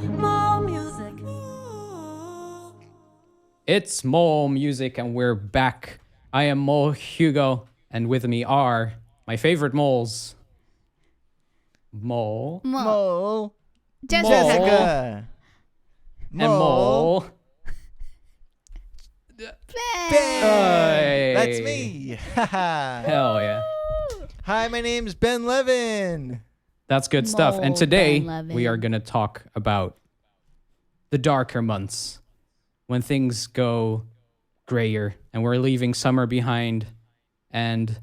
More music. It's Mole Music, and we're back. I am Mole Hugo, and with me are my favorite moles. Mole Mole. Jessica. Jessica. and Mole. Hey. That's me. Hell yeah. Hi, my name's Ben Levin. That's good stuff. And Mole today, Ben Levin. we are going to talk about the darker months when things go grayer and we're leaving summer behind. And,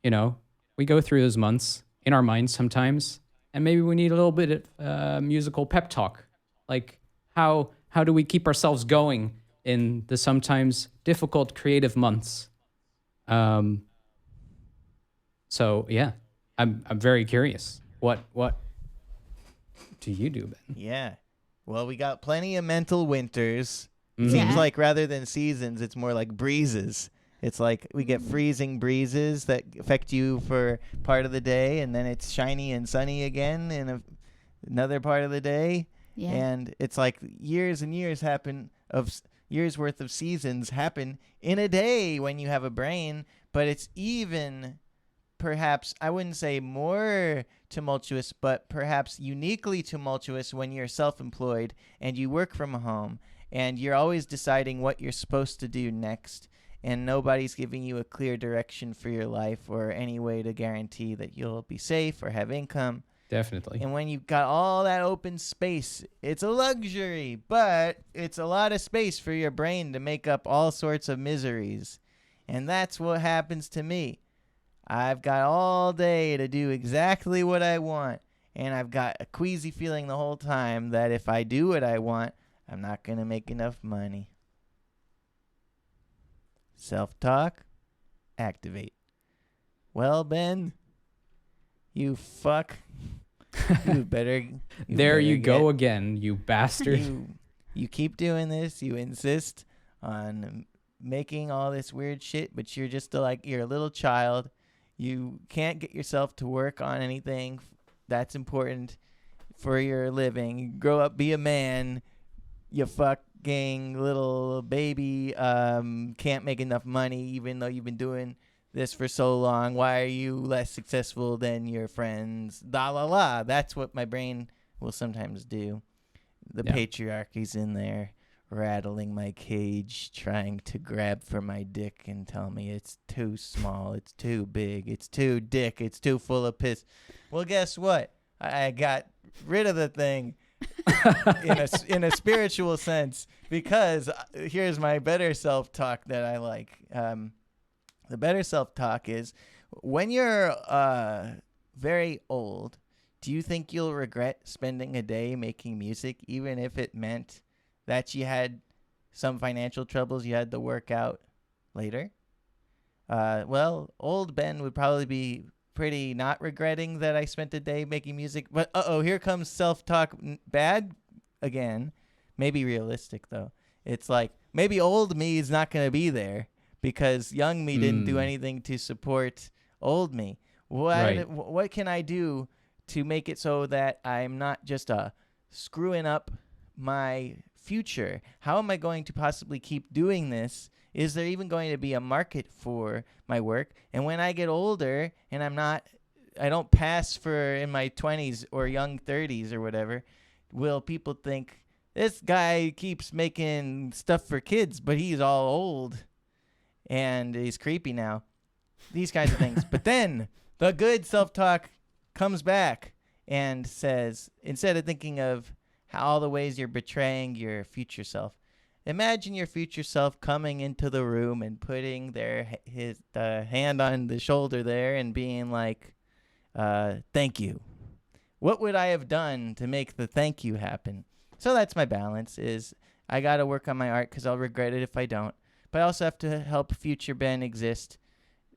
you know, we go through those months in our minds sometimes. And maybe we need a little bit of musical pep talk. Like, how do we keep ourselves going in the sometimes difficult creative months? So, yeah, I'm very curious. What do you do, Ben? Yeah. Well, we got plenty of mental winters. Mhm. Seems Yeah. like rather than seasons, it's more like breezes. It's like we get freezing breezes that affect you for part of the day, and then it's shiny and sunny again in another part of the day. Yeah. And it's like years and years years worth of seasons happen in a day when you have a brain, but it's even perhaps, I wouldn't say more tumultuous, but perhaps uniquely tumultuous when you're self-employed and you work from home and you're always deciding what you're supposed to do next, and nobody's giving you a clear direction for your life or any way to guarantee that you'll be safe or have income. Definitely. And when you've got all that open space, it's a luxury, but it's a lot of space for your brain to make up all sorts of miseries. And that's what happens to me. I've got all day to do exactly what I want, and I've got a queasy feeling the whole time that if I do what I want, I'm not going to make enough money. Self-talk, activate. Well, Ben, you fuck. You better. There you better go again, you bastard. You keep doing this. You insist on making all this weird shit, but you're just you're a little child. You can't get yourself to work on anything that's important for your living. You grow up, be a man. You fucking little baby can't make enough money even though you've been doing this for so long. Why are you less successful than your friends? La la la. That's what my brain will sometimes do. The Yeah. patriarchy's in there rattling my cage, trying to grab for my dick and tell me it's too small, it's too big, it's too dick, it's too full of piss. Well, guess what? I got rid of the thing in a spiritual sense, because here's my better self-talk that I like. The better self-talk is when you're very old, do you think you'll regret spending a day making music, even if it meant that you had some financial troubles you had to work out later? Well, old Ben would probably be pretty not regretting that I spent a day making music. But here comes self-talk bad again. Maybe realistic, though. It's like maybe old me is not going to be there because young me didn't do anything to support old me. What can I do to make it so that I'm not just screwing up my future? How am I going to possibly keep doing this? Is there even going to be a market for my work? And when I get older and I don't pass for in my 20s or young 30s or whatever, will people think this guy keeps making stuff for kids, but he's all old and he's creepy now? These kinds of things. But then the good self-talk comes back and says, instead of thinking of all the ways you're betraying your future self, imagine your future self coming into the room and putting his hand on the shoulder there and being like, thank you. What would I have done to make the thank you happen? So that's my balance, is I got to work on my art because I'll regret it if I don't. But I also have to help future Ben exist.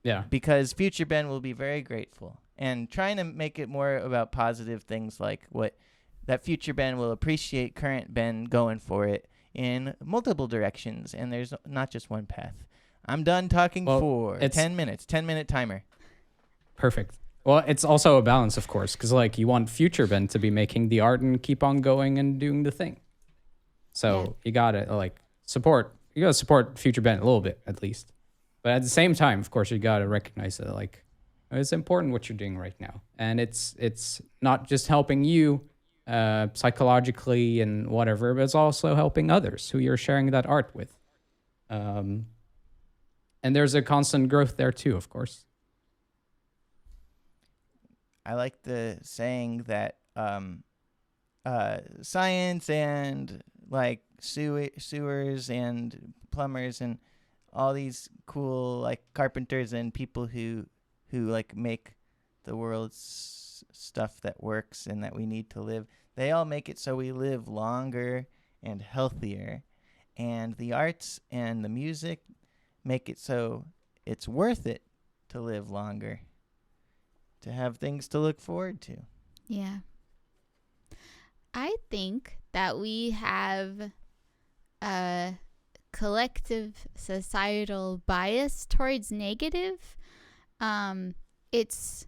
Yeah. Because future Ben will be very grateful. And trying to make it more about positive things like what that future Ben will appreciate current Ben going for it in multiple directions. And there's not just one path. I'm done talking for 10 minutes. 10-minute timer. Perfect. Well, it's also a balance, of course, because like you want future Ben to be making the art and keep on going and doing the thing. So you gotta support future Ben a little bit at least. But at the same time, of course, you gotta recognize that like it's important what you're doing right now, and it's not just helping you psychologically and whatever, but it's also helping others who you're sharing that art with. And there's a constant growth there too, of course. I like the saying that science and like sewers and plumbers and all these cool like carpenters and people who like make the world's stuff that works and that we need to live, they all make it so we live longer and healthier. And the arts and the music make it so it's worth it to live longer, to have things to look forward to. Yeah. I think that we have a collective societal bias towards negative. It's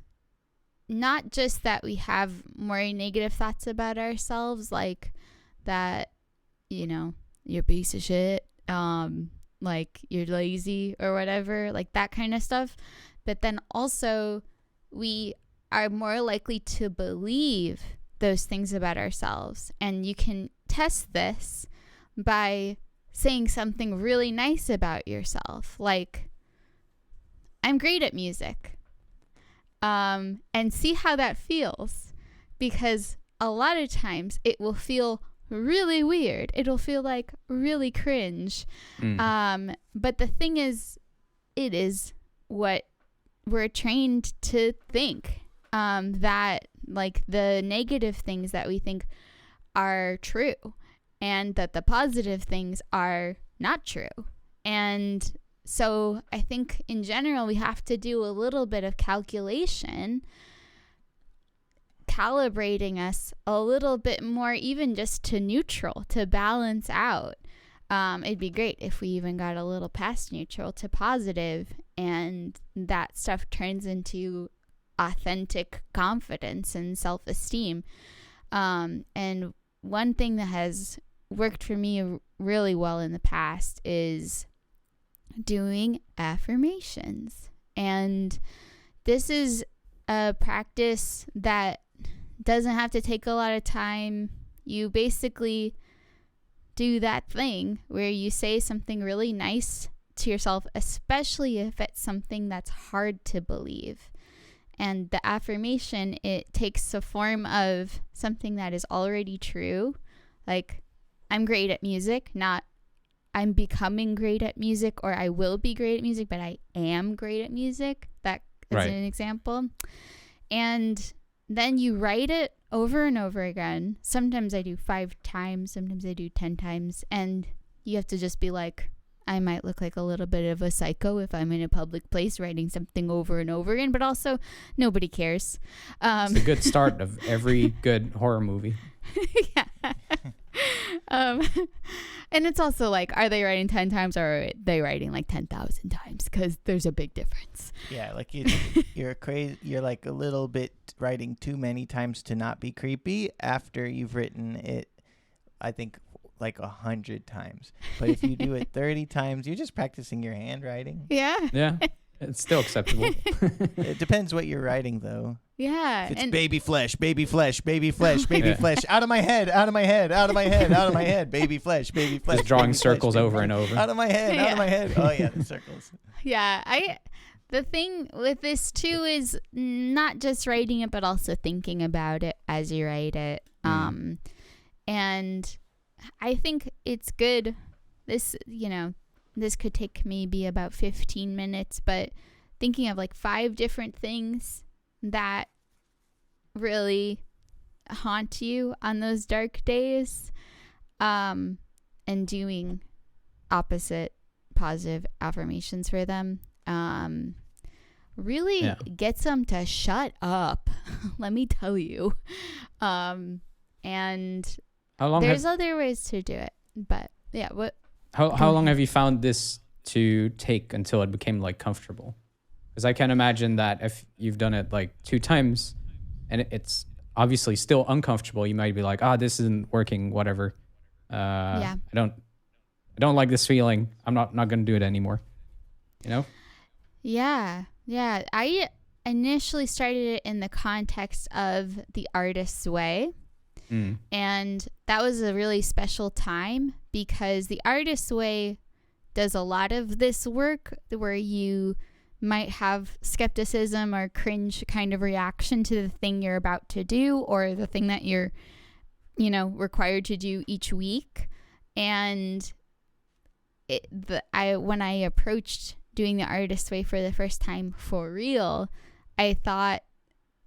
not just that we have more negative thoughts about ourselves, like that, you're a piece of shit, like you're lazy or whatever, like that kind of stuff. But then also we are more likely to believe those things about ourselves. And you can test this by saying something really nice about yourself, like, I'm great at music. And see how that feels. Because a lot of times it will feel really weird. It'll feel like really cringe. But the thing is, it is what we're trained to think, that like the negative things that we think are true and that the positive things are not true. And so I think in general, we have to do a little bit of calculation, calibrating us a little bit more, even just to neutral, to balance out. It'd be great if we even got a little past neutral to positive, and that stuff turns into authentic confidence and self-esteem. And one thing that has worked for me really well in the past is doing affirmations. And this is a practice that doesn't have to take a lot of time. You basically do that thing where you say something really nice to yourself, especially if it's something that's hard to believe. And the affirmation, it takes the form of something that is already true. Like, I'm great at music, not I'm becoming great at music, or I will be great at music, but I am great at music. That is Right. an example. And then you write it over and over again. Sometimes I do 5 times, sometimes I do 10 times. And you have to just be like, I might look like a little bit of a psycho if I'm in a public place writing something over and over again, but also nobody cares. It's a good start of every good horror movie. Yeah. And it's also like, are they writing 10 times or are they writing like 10,000 times? Because there's a big difference. Yeah, like you're crazy. You're like a little bit writing too many times to not be creepy after you've written it, I think, like 100 times. But if you do it 30 times, you're just practicing your handwriting. Yeah. Yeah, it's still acceptable. It depends what you're writing, though. Yeah. If it's And baby flesh, baby flesh, baby flesh, baby Yeah. flesh, out of my head, out of my head, out of my head, out of my head, baby flesh, baby flesh. Just drawing baby flesh, circles baby over flesh, and over. Out of my head, out Yeah. of my head. Oh yeah, the circles. yeah, the thing with this too is not just writing it, but also thinking about it as you write it. And I think it's good. This could take maybe about 15 minutes, but thinking of like 5 different things that really haunt you on those dark days, and doing opposite positive affirmations for them, really gets them to shut up. Let me tell you. And How long there's other ways to do it, but yeah. What? how long have you found this to take until it became like comfortable? Because I can imagine that if you've done it like 2 times and it's obviously still uncomfortable, you might be like, this isn't working, whatever. Yeah. I don't like this feeling. I'm not going to do it anymore. You know? Yeah. Yeah. I initially started it in the context of The Artist's Way. And that was a really special time because The Artist's Way does a lot of this work where you might have skepticism or cringe kind of reaction to the thing you're about to do or the thing that you're, required to do each week. And when I approached doing The Artist's Way for the first time for real, I thought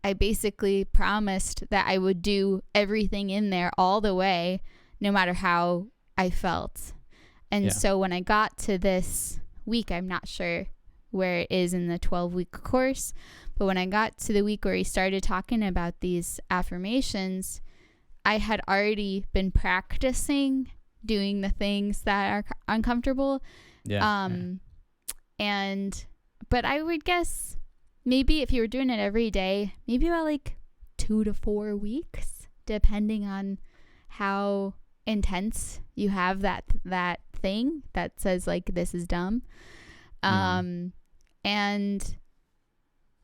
I basically promised that I would do everything in there all the way, no matter how I felt. And so when I got to this week, I'm not sure where it is in the 12-week course, but when I got to the week where he started talking about these affirmations, I had already been practicing doing the things that are uncomfortable. But I would guess maybe if you were doing it every day, maybe about like 2 to 4 weeks, depending on how intense you have that thing that says like, this is dumb.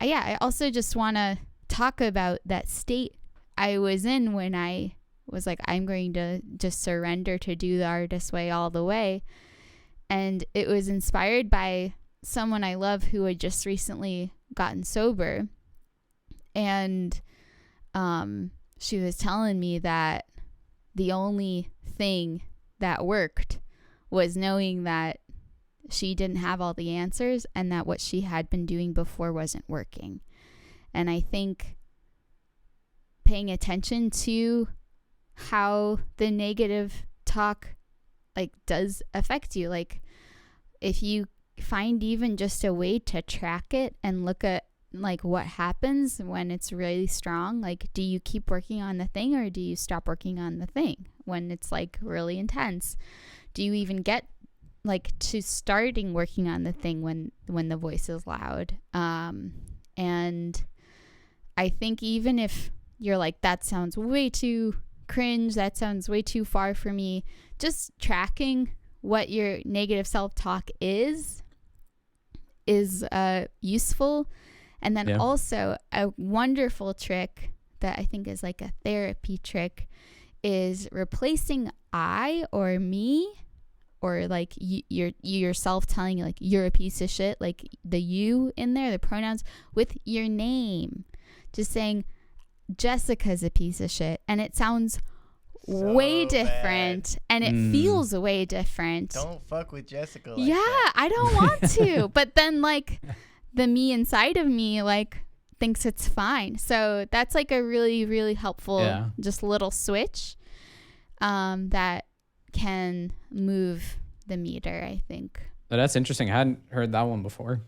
I also just want to talk about that state I was in when I was like, I'm going to just surrender to do The Artist's Way all the way. And it was inspired by someone I love who had just recently gotten sober. And she was telling me that the only thing that worked was knowing that she didn't have all the answers and that what she had been doing before wasn't working. And I think paying attention to how the negative talk like does affect you, like if you find even just a way to track it and look at like what happens when it's really strong, like do you keep working on the thing or do you stop working on the thing when it's like really intense? Do you even get like to starting working on the thing when the voice is loud? And I think even if you're like, that sounds way too cringe, that sounds way too far for me, just tracking what your negative self-talk is useful. And then also a wonderful trick that I think is like a therapy trick is replacing I or me, or like you yourself telling you like you're a piece of shit, like the you in there, the pronouns, with your name. Just saying Jessica's a piece of shit, and it sounds way different and it feels way different. Don't fuck with Jessica like that. I don't want to. But then like the me inside of me like thinks it's fine. So that's like a really, really helpful just little switch that can move the meter, I think. Oh, that's interesting. I hadn't heard that one before.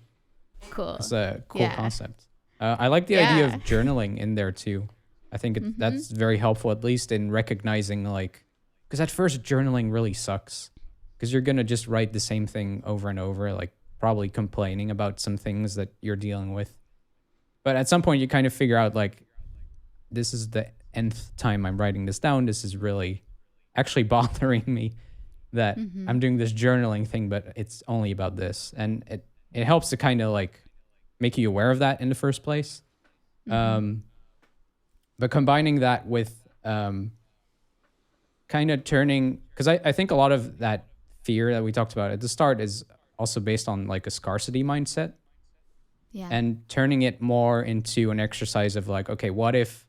Cool. It's a cool concept. I like the idea of journaling in there too. I think that's very helpful, at least in recognizing like, because at first journaling really sucks because you're going to just write the same thing over and over, like probably complaining about some things that you're dealing with. But at some point you kind of figure out like, this is the nth time I'm writing this down. This is really actually bothering me that I'm doing this journaling thing, but it's only about this. And it helps to kind of like make you aware of that in the first place. But combining that with kind of turning, because I think a lot of that fear that we talked about at the start is also based on like a scarcity mindset. Yeah. And turning it more into an exercise of like, okay, what if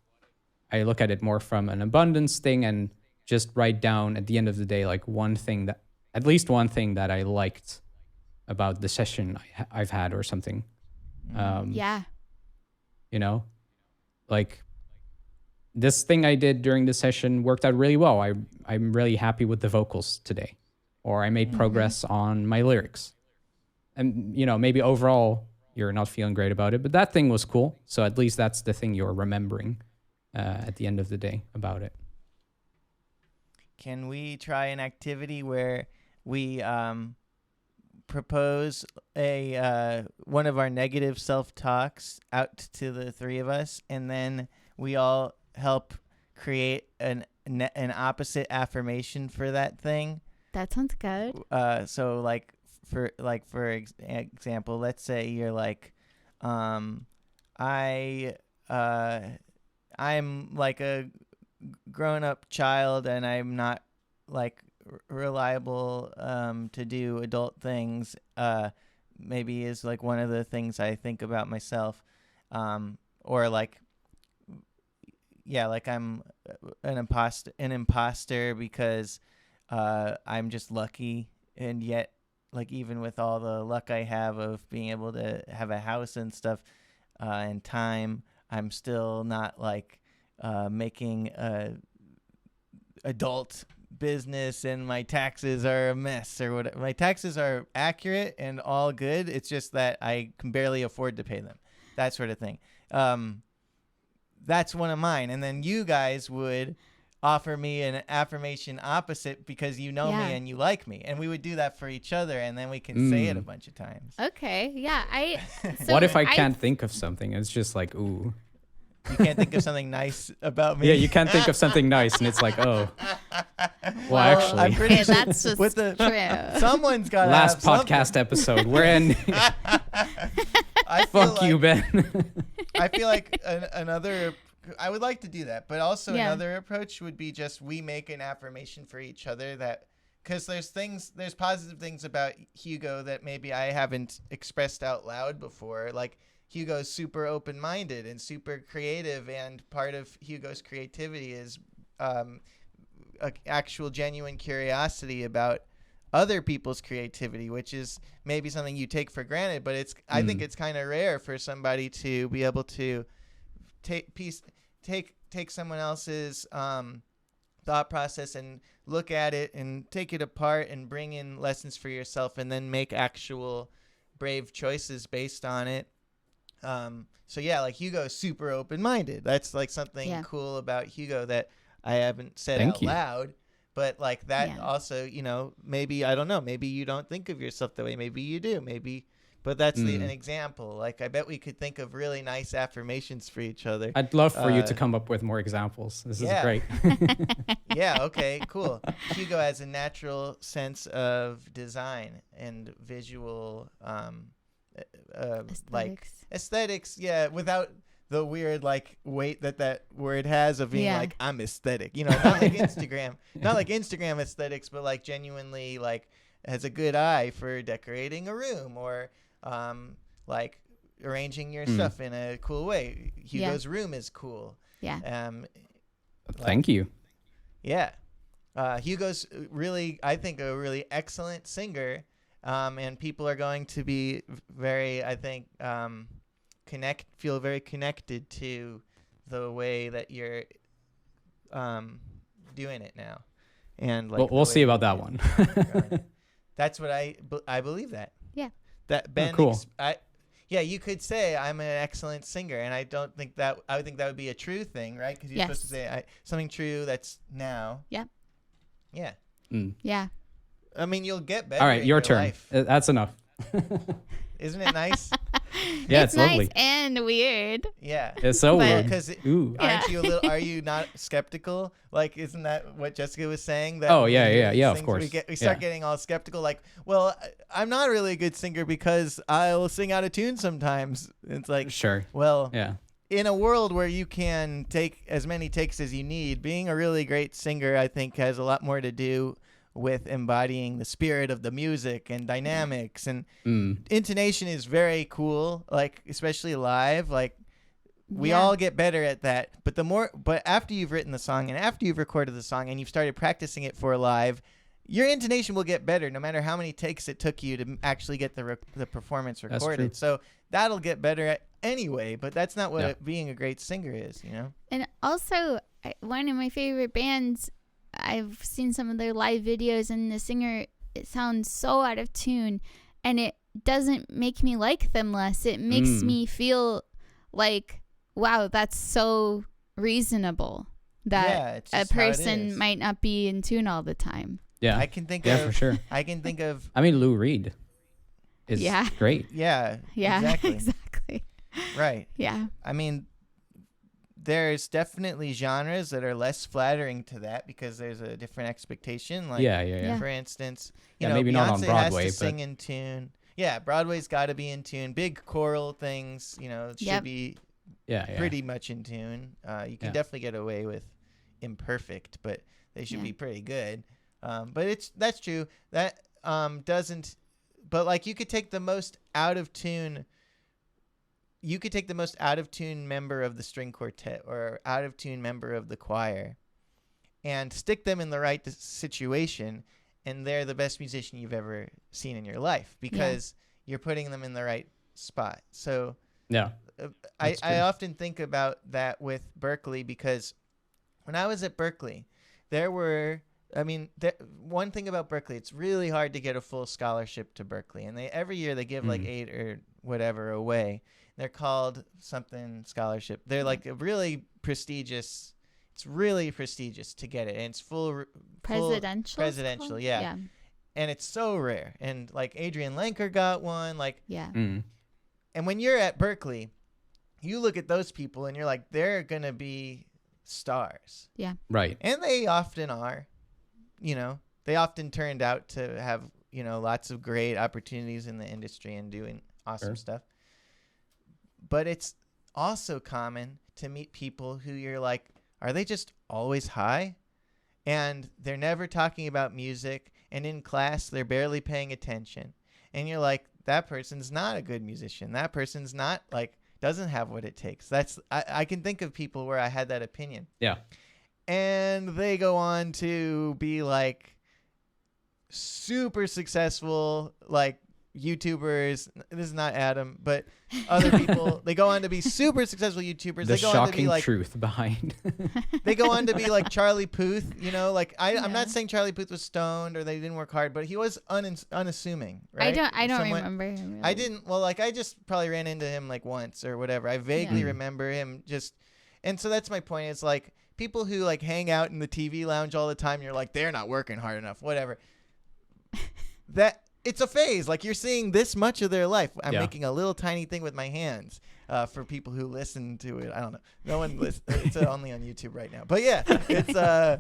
I look at it more from an abundance thing and just write down at the end of the day, like at least one thing that I liked about the session I've had or something. You know, like this thing I did during the session worked out really well. I'm really happy with the vocals today, or I made progress on my lyrics. And, you know, maybe overall you're not feeling great about it, but that thing was cool. So at least that's the thing you're remembering at the end of the day about it. Can we try an activity where we propose a one of our negative self-talks out to the three of us, and then we all help create an opposite affirmation for that thing. That sounds good. So like for example, let's say you're like, I'm like a grown-up child, and I'm not like reliable to do adult things. Maybe is like one of the things I think about myself. Or like, yeah, like I'm an imposter because I'm just lucky, and yet like even with all the luck I have of being able to have a house and stuff and time, I'm still not like making adult business, and my taxes are a mess or whatever. My taxes are accurate and all good. It's just that I can barely afford to pay them. That sort of thing. That's one of mine. And then you guys would offer me an affirmation opposite because you know me and you like me. And we would do that for each other, and then we can say it a bunch of times. Okay. Yeah. So what if I can't think of something? It's just like, ooh. You can't think of something nice about me? Yeah, you can't think of something nice, and it's like, oh. Well, actually. I'm pretty Okay, that's just with the, true. someone's got to Last have podcast something. episode, we're in. I feel Fuck you, Ben. I feel like another. I would like to do that, but also Yeah. another approach would be just we make an affirmation for each other that, because there's positive things about Hugo that maybe I haven't expressed out loud before. Like Hugo's super open-minded and super creative, and part of Hugo's creativity is actual genuine curiosity about other people's creativity, which is maybe something you take for granted, but I think it's kind of rare for somebody to be able to take someone else's thought process and look at it and take it apart and bring in lessons for yourself, and then make actual brave choices based on it. So yeah, like Hugo's super open-minded. That's like something cool about Hugo that I haven't said out loud. But like that also, maybe, I don't know, maybe you don't think of yourself that way. Maybe you do. Maybe, but that's an example. Like I bet we could think of really nice affirmations for each other. I'd love for you to come up with more examples. This is great. Yeah. Okay. Cool. Hugo has a natural sense of design and visual, like aesthetics. Yeah. Without the weird like weight that word has of being like, I'm aesthetic, not like Instagram aesthetics, but like genuinely like has a good eye for decorating a room or like arranging your stuff in a cool way. Hugo's room is cool. Thank you. Yeah. Hugo's really, I think, a really excellent singer, and people are going to be very, I think, feel very connected to the way that you're doing it now, and like we'll see about that one. That's what I believe that. Yeah. That Ben. Cool. You could say I'm an excellent singer, and I don't think that. I would think that would be a true thing, right? Because you're supposed to say something true that's now. Yeah. Yeah. Yeah. I mean, you'll get better. All right, your turn. Life. That's enough. Isn't it nice? Yeah, it's it's lovely. nice and weird. Yeah. It's so weird. Because aren't you are you not skeptical? Like, isn't that what Jessica was saying? That of course. We start getting all skeptical. Like, well, I'm not really a good singer because I'll sing out of tune sometimes. It's like, sure. Well, yeah. In a world where you can take as many takes as you need, being a really great singer, I think, has a lot more to do with embodying the spirit of the music and dynamics, and intonation is very cool, like especially live. Like we all get better at that, but after you've written the song and after you've recorded the song and you've started practicing it for live, your intonation will get better no matter how many takes it took you to actually get the performance recorded. So that'll get better at anyway, but that's not what being a great singer is, And also, one of my favorite bands, I've seen some of their live videos, and the singer, it sounds so out of tune, and it doesn't make me like them less. It makes me feel like, wow, that's so reasonable that a person might not be in tune all the time. Yeah, I can think for sure. I can think of. I mean, Lou Reed. is Yeah. great. Yeah. Yeah, Exactly. exactly. Right. Yeah. I mean, there's definitely genres that are less flattering to that because there's a different expectation. Like, Yeah. for instance, Yeah, you know, maybe not on Beyonce Broadway, has to but- sing in tune. Yeah, Broadway's got to be in tune. Big choral things, you know, should Yep. be Yeah. pretty much in tune. You can Yeah. definitely get away with imperfect, but they should Yeah. be pretty good. But that's true. That doesn't. But like, you could take the most out of tune. You could take the most out of tune member of the string quartet or out of tune member of the choir, and stick them in the right situation, and they're the best musician you've ever seen in your life because you're putting them in the right spot. So Yeah. I That's true. often think about that with Berkeley because when I was at Berkeley, one thing about Berkeley, it's really hard to get a full scholarship to Berkeley. And every year they give like 8 or whatever away. They're called something scholarship. They're like a really prestigious. It's really prestigious to get it. And it's full Presidential. presidential, yeah. Yeah. And it's so rare. And like Adrian Lenker got one. Like, Yeah. Mm. and when you're at Berkeley, you look at those people and you're like, they're going to be stars. Right. And they often are. You know, they often turned out to have, you know, lots of great opportunities in the industry and doing awesome Sure. stuff. But it's also common to meet people who you're like, are they just always high? And they're never talking about music. And in class, they're barely paying attention. And you're like, that person's not a good musician. That person's not like, doesn't have what it takes. I can think of people where I had that opinion. Yeah. And they go on to be like super successful, like YouTubers. This is not Adam, but other people. They go on to be super successful YouTubers. The They go on to be shocking like truth behind. they go on to be like Charlie Puth. You know, like I'm Yeah. not saying Charlie Puth was stoned or they didn't work hard, but he was unassuming. Right? I don't Somewhat- remember him. Really. I didn't. Well, like I just probably ran into him like once or whatever. I vaguely Yeah. remember him just, and so that's my point. It's like people who like hang out in the TV lounge all the time. You're like, they're not working hard enough. Whatever. That it's a phase. Like you're seeing this much of their life. I'm Yeah. making a little tiny thing with my hands. For people who listen to it, I don't know. No one listens. It's only on YouTube right now. But yeah, it's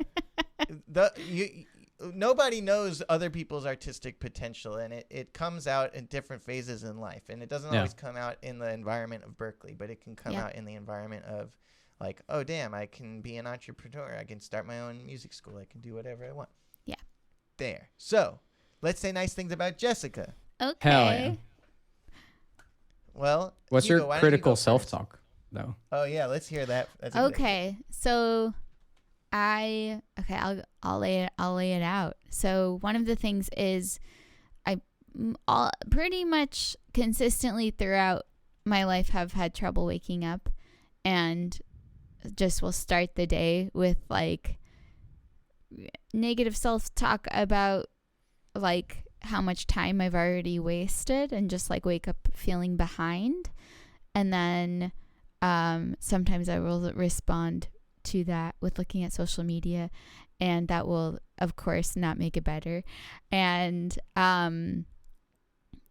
nobody knows other people's artistic potential, and it comes out in different phases in life, and it doesn't Yeah. always come out in the environment of Berkeley, but it can come Yeah. out in the environment of like, oh damn, I can be an entrepreneur, I can start my own music school, I can do whatever I want. Yeah. There. So let's say nice things about Jessica. Okay. Hell yeah. Well, What's Hugo, your why don't you critical go first? self-talk, though? Oh yeah, let's hear that. That's a good idea. Okay. So I'll lay it out. So one of the things is all pretty much consistently throughout my life have had trouble waking up, and just will start the day with like negative self-talk about like how much time I've already wasted, and just like wake up feeling behind. And then sometimes I will respond to that with looking at social media, and that will of course not make it better. And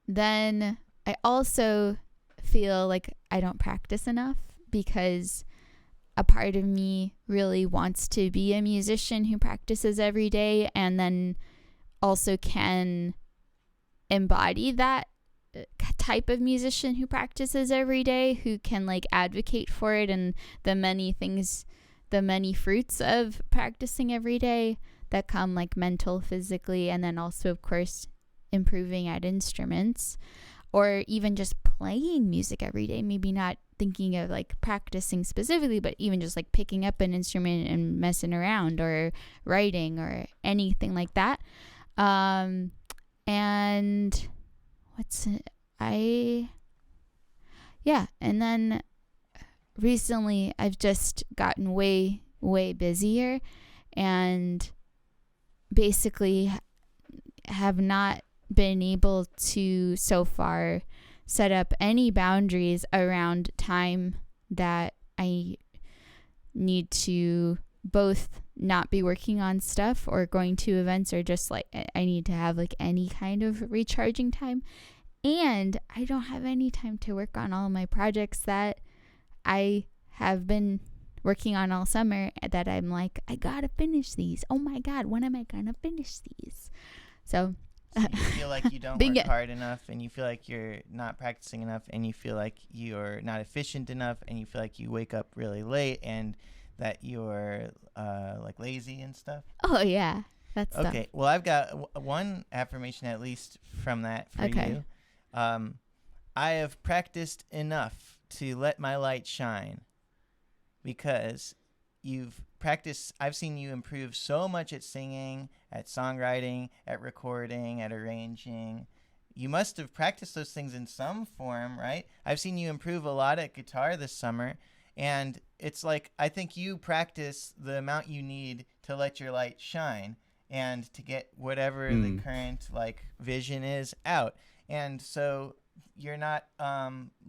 then I also feel like I don't practice enough, because a part of me really wants to be a musician who practices every day, and then also can embody that type of musician who practices every day, who can like advocate for it and the many fruits of practicing every day that come like mental, physically, and then also of course improving at instruments, or even just playing music every day. Maybe not thinking of like practicing specifically, but even just like picking up an instrument and messing around, or writing, or anything like that. And and then recently I've just gotten way busier, and basically have not been able to so far set up any boundaries around time that I need to both not be working on stuff or going to events, or just like I need to have like any kind of recharging time. And I don't have any time to work on all my projects that I have been working on all summer, that I'm like, I gotta finish these. Oh my God, when am I gonna finish these? So So you feel like you don't Being work a- hard enough, and you feel like you're not practicing enough, and you feel like you're not efficient enough, and you feel like you wake up really late, and that you're like lazy and stuff. oh yeah, that's stuff. Okay, well, I've got one affirmation at least from that for Okay. you. I have practiced enough to let my light shine, because you've practiced. I've seen you improve so much at singing, at songwriting, at recording, at arranging. You must have practiced those things in some form, right? I've seen you improve a lot at guitar this summer, and it's like, I think you practice the amount you need to let your light shine and to get whatever the current like vision is out. And so you're not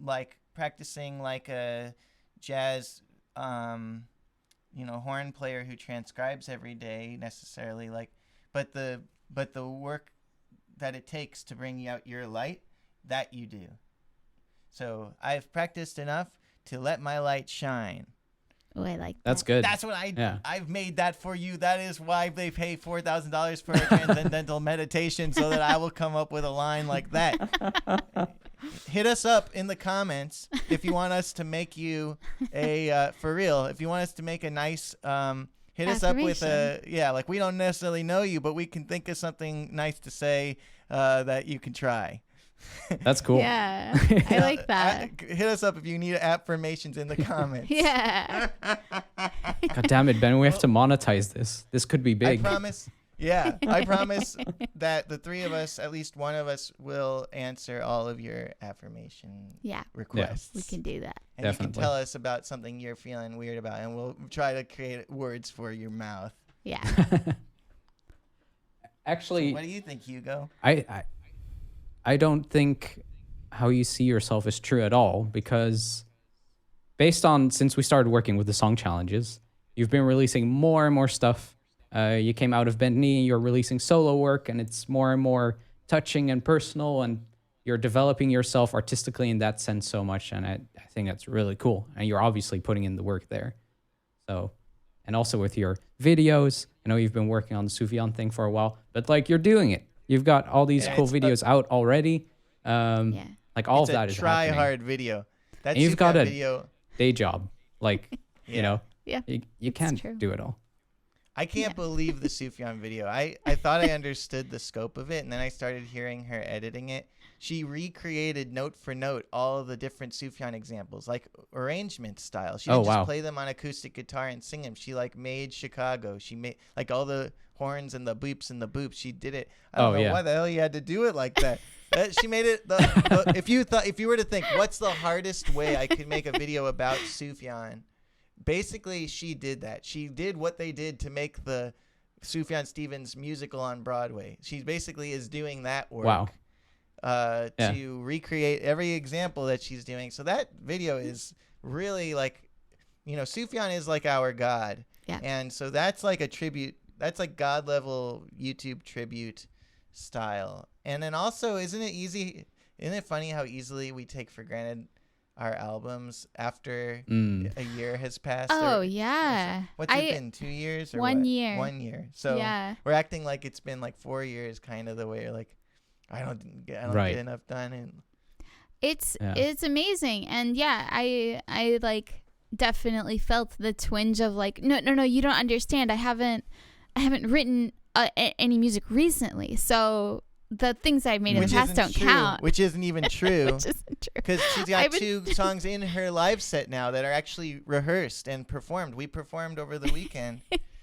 like practicing like a jazz horn player who transcribes every day necessarily, like, but the work that it takes to bring out your light, that you do. So I've practiced enough to let my light shine. Oh, I like That's that. good. That's what Yeah. I've made that for you. That is why they pay $4,000 for a transcendental meditation, so that I will come up with a line like that. Hit us up in the comments if you want us to make you a for real. If you want us to make a nice hit us up with a like, we don't necessarily know you, but we can think of something nice to say that you can try. That's cool. Yeah, I like that. Hit us up if you need affirmations in the comments. Yeah. God damn it, Ben. We have to monetize this. This could be big. I promise. Yeah, I promise that the three of us, at least one of us, will answer all of your affirmation Yeah, requests. we can do that. And you Definitely. can tell us about something you're feeling weird about, and we'll try to create words for your mouth. Yeah. Actually, What do you think, Hugo? I don't think how you see yourself is true at all, because based on, since we started working with the song challenges, you've been releasing more and more stuff. You came out of Bent Knee, you're releasing solo work, and it's more and more touching and personal, and you're developing yourself artistically in that sense so much, and I think that's really cool. And you're obviously putting in the work there. So, and also with your videos, I know you've been working on the Sufjan thing for a while, but like, you're doing it. You've got all these Yeah, cool it's videos out already. Yeah. Like all It's of that a is try happening. hard video. That's And you've got a video. day job. Like, Yeah. you know, Yeah, you it's can't true. do it all. I can't Yeah. believe the Sufjan video. I thought I understood the scope of it, and then I started hearing her editing it. She recreated note for note all of the different Sufjan examples, like arrangement style. She didn't just play them on acoustic guitar and sing them. She like made Chicago. She made like all the horns and the beeps and the boops. She did it. I don't know why the hell you had to do it like that. She made it. If you were to think, what's the hardest way I could make a video about Sufjan? Basically, she did that. She did what they did to make the Sufjan Stevens musical on Broadway. She basically is doing that work. Wow. To recreate every example that she's doing. So that video is really like, Sufjan is like our God. Yeah. And so that's like a tribute. That's like God level YouTube tribute style. And then also, isn't it funny how easily we take for granted our albums after a year has passed? Oh, or yeah. what's it been? 2 years or 1 what? year. 1 year. So Yeah. we're acting like it's been like 4 years, kind of the way you're like, I don't get enough done. And It's Yeah. amazing. And yeah, I like definitely felt the twinge of like, no, you don't understand. I haven't written any music recently. So the things I've made in the past don't count. Which isn't even true. Which isn't true. Because she's got 2 songs in her live set now that are actually rehearsed and performed. We performed over the weekend,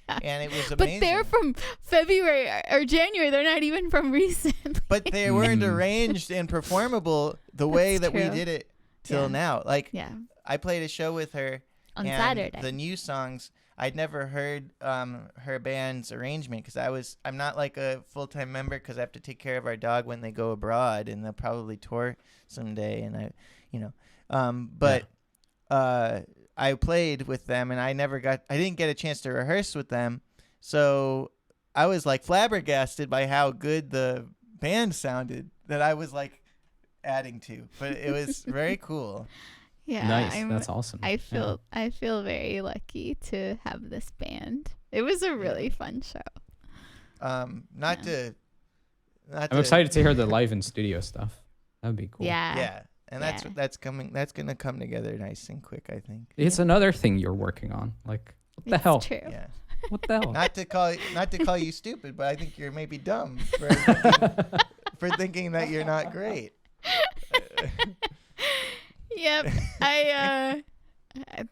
and it was amazing. But they're from February or January. They're not even from recently. But they weren't arranged and performable the way That's that we true. did it till Yeah. now. Like, Yeah. I played a show with her On and Saturday. the new songs. I'd never heard her band's arrangement because I'm not like a full-time member because I have to take care of our dog when they go abroad, and they'll probably tour someday. And I played with them, and I didn't get a chance to rehearse with them, so I was like flabbergasted by how good the band sounded. That I was like, adding to, but it was very cool. Yeah, Nice. That's awesome. I feel very lucky to have this band. It was a really fun show. Not Yeah. to I'm excited to hear the live in studio stuff. That'd be cool. Yeah. Yeah, and Yeah. that's coming. That's gonna come together nice and quick, I think. It's another thing you're working on. Like, what the It's hell? true. Yeah. What the hell? Not to call you stupid, but I think you're maybe dumb for thinking that you're not great. Yep.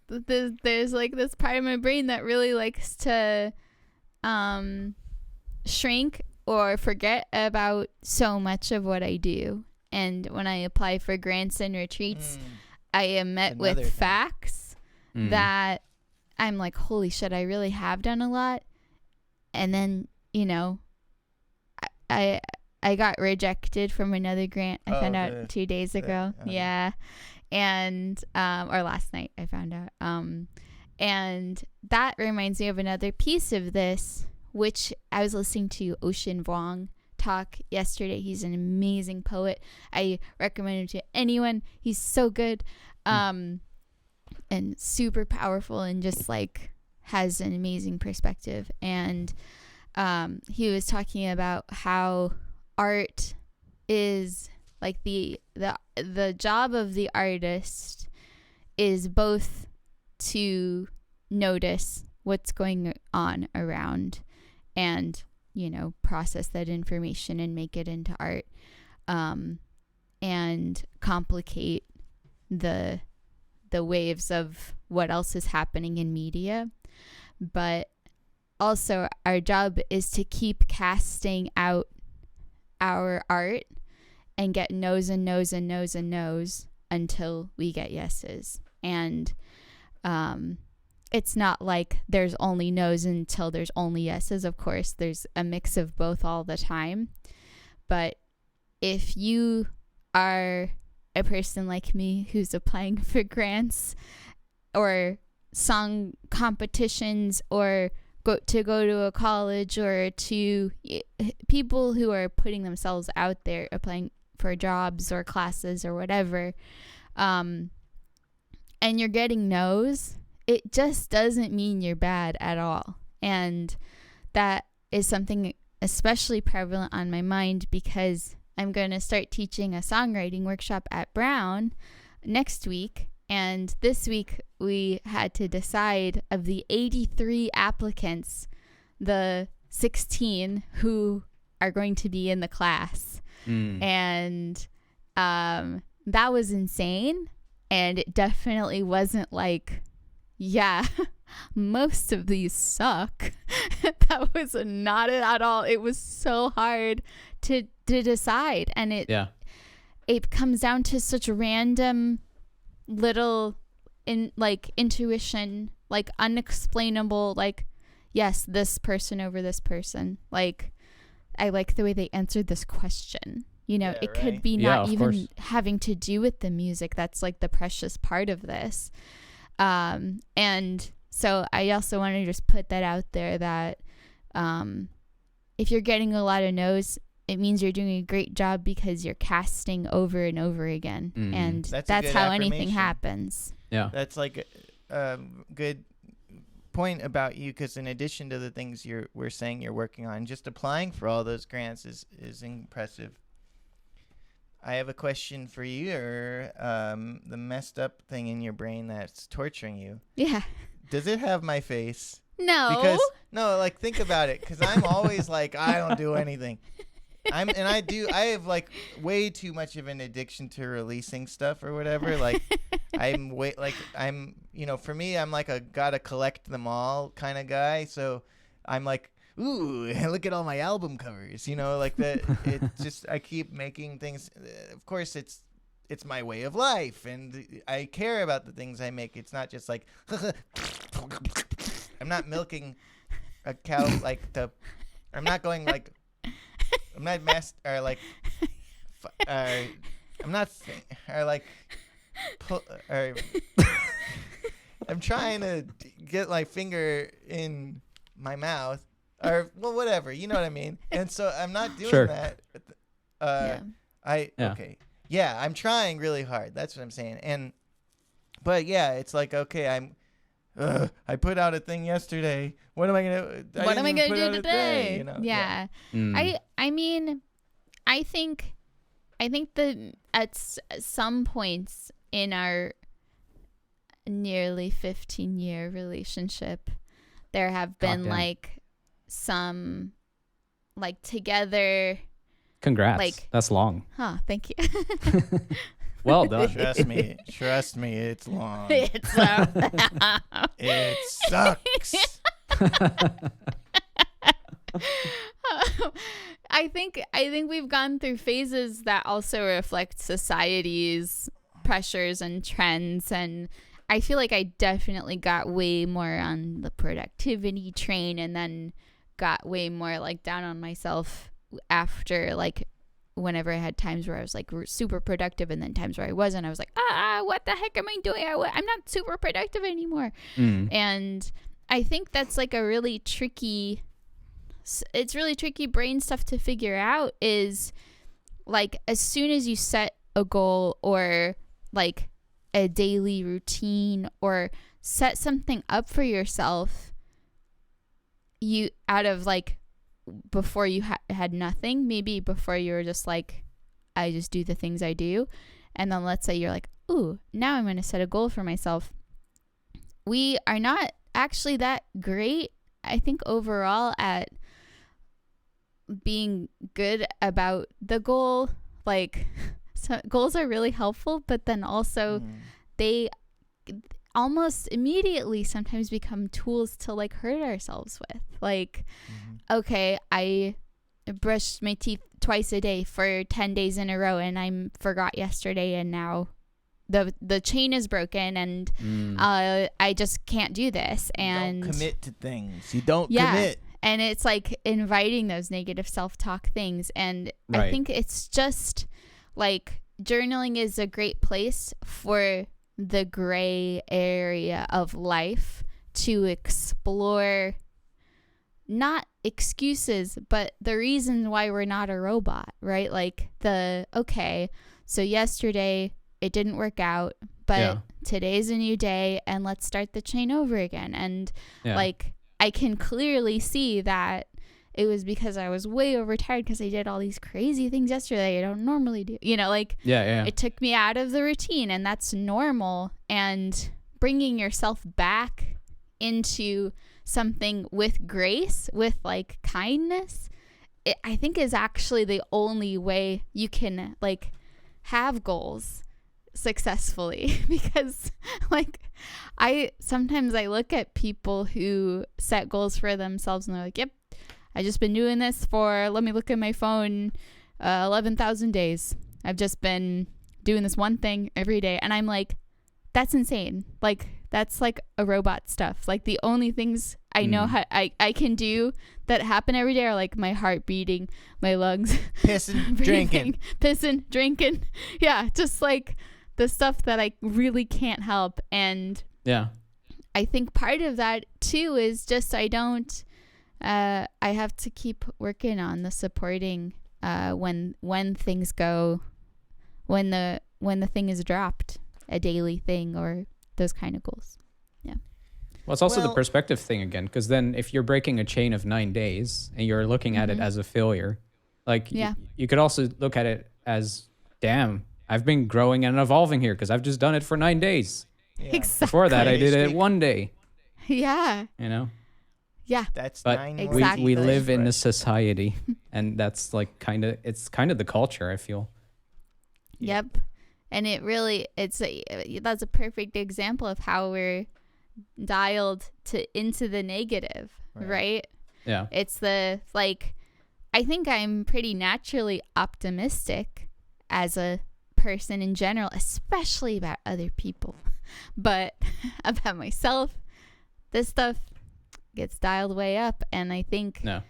There's like this part of my brain that really likes to shrink or forget about so much of what I do. And when I apply for grants and retreats, I am met Another with thing. facts Mm. that I'm like, holy shit, I really have done a lot. And then, I got rejected from another grant. I Oh, found the- out 2 days ago. okay. Yeah. And or last night I found out. And that reminds me of another piece of this, which I was listening to Ocean Vuong talk yesterday. He's an amazing poet. I recommend him to anyone. He's so good. And super powerful, and just like has an amazing perspective. And he was talking about how art is like the job of the artist is both to notice what's going on around and process that information and make it into art, and complicate the waves of what else is happening in media. But also our job is to keep casting out our art and get no's and no's and no's and no's until we get yeses. And it's not like there's only no's until there's only yeses. Of course, there's a mix of both all the time. But if you are a person like me who's applying for grants or song competitions or go to a college, or to people who are putting themselves out there applying for jobs or classes or whatever, and you're getting no's, it just doesn't mean you're bad at all. And that is something especially prevalent on my mind because I'm going to start teaching a songwriting workshop at Brown next week. And this week we had to decide, of the 83 applicants, the 16 who are going to be in the class. And that was insane. And it definitely wasn't like, yeah, most of these suck. That was not it at all. It was so hard to decide. And it comes down to such random little intuition, like unexplainable, like, yes, this person over this person. Like, I like the way they answered this question. It could be not even having to do with the music. That's like the precious part of this. And so I also want to just put that out there that if you're getting a lot of no's, it means you're doing a great job because you're casting over and over again. And that's how anything happens. Yeah. That's like a good point about you, because in addition to the things we're saying you're working on, just applying for all those grants is impressive. I have a question for you, or the messed up thing in your brain that's torturing you. Yeah. Does it have my face? No. Because like, think about it, because I'm always like, I don't do anything. I have like way too much of an addiction to releasing stuff or whatever. Like for me, I'm like a gotta collect them all kind of guy. So I'm like, ooh, look at all my album covers, like that. It just, I keep making things. Of course, it's my way of life, and I care about the things I make. It's not just like, I'm not milking a cow like the. I'm not going like. I'm not I'm not I'm trying to get my finger in my mouth, or whatever, you know what I mean. And so I'm not doing that. Yeah. Okay. Yeah, I'm trying really hard. That's what I'm saying. But yeah, it's like, okay, I put out a thing yesterday. What am I gonna? What am I gonna do today? today? You know? Yeah. Mm. I mean, I think that at some points in our nearly 15-year relationship, there have been Goddamn. like some like together. Congrats. Like- That's long. Thank you. Well done. Trust me, it's long. It's It sucks. I think we've gone through phases that also reflect society's pressures and trends, and I feel like I definitely got way more on the productivity train and then got way more like down on myself after, like, whenever I had times where I was like super productive and then times where I wasn't. I was like, what the heck am I doing? I'm not super productive anymore. Mm. And I think that's like a really tricky, it's really tricky brain stuff to figure out, is like as soon as you set a goal or like a daily routine or set something up for yourself, you out of like before you had nothing, maybe before you were just like, I just do the things I do. And then let's say you're like, ooh, now I'm going to set a goal for myself. We are not actually that great, I think, overall at being good about the goal. Like, so goals are really helpful, but then also they almost immediately sometimes become tools to like hurt ourselves with. Like, okay, I brushed my teeth twice a day for 10 days in a row and I forgot yesterday, and now the chain is broken and I just can't do this. And don't commit to things. You don't Yeah. commit. And it's like inviting those negative self-talk things. And I Right. think it's just like journaling is a great place for the gray area of life to explore not excuses, but the reason why we're not a robot, right? Like okay, so yesterday it didn't work out, but Yeah. today's a new day and let's start the chain over again. And Yeah. like, I can clearly see that it was because I was way overtired because I did all these crazy things yesterday I don't normally do. You know, like Yeah. it took me out of the routine, and that's normal. And bringing yourself back into something with grace, with like kindness, I think is actually the only way you can like have goals successfully. Because like sometimes I look at people who set goals for themselves and they're like, yep, I just been doing this for, let me look at my phone, 11,000 days. I've just been doing this one thing every day. And I'm like, that's insane. Like, that's like a robot stuff. Like, the only things I know how I can do that happen every day are like my heart beating, my lungs Pissing, breathing, pissing, drinking. Yeah, just like the stuff that I really can't help. And Yeah. I think part of that too is just I have to keep working on the supporting when things go, when the thing is dropped, a daily thing or those kind of goals. Well, it's also the Well- perspective thing again, because then if you're breaking a chain of 9 days and you're looking at it as a failure, like Yeah. you could also look at it as, damn, I've been growing and evolving here because I've just done it for 9 days. Yeah. Exactly. Before that, I did it Speak- 1 day, Yeah. you know? Yeah. That's But 9 Exactly. words We of live in a expression. society, and that's like it's kind of the culture, I feel. Yeah. Yep. And it really, that's a perfect example of how we're dialed into the negative, right? Yeah. It's the, like, I think I'm pretty naturally optimistic as a person in general, especially about other people. But about myself, this stuff gets dialed way up. And I think No.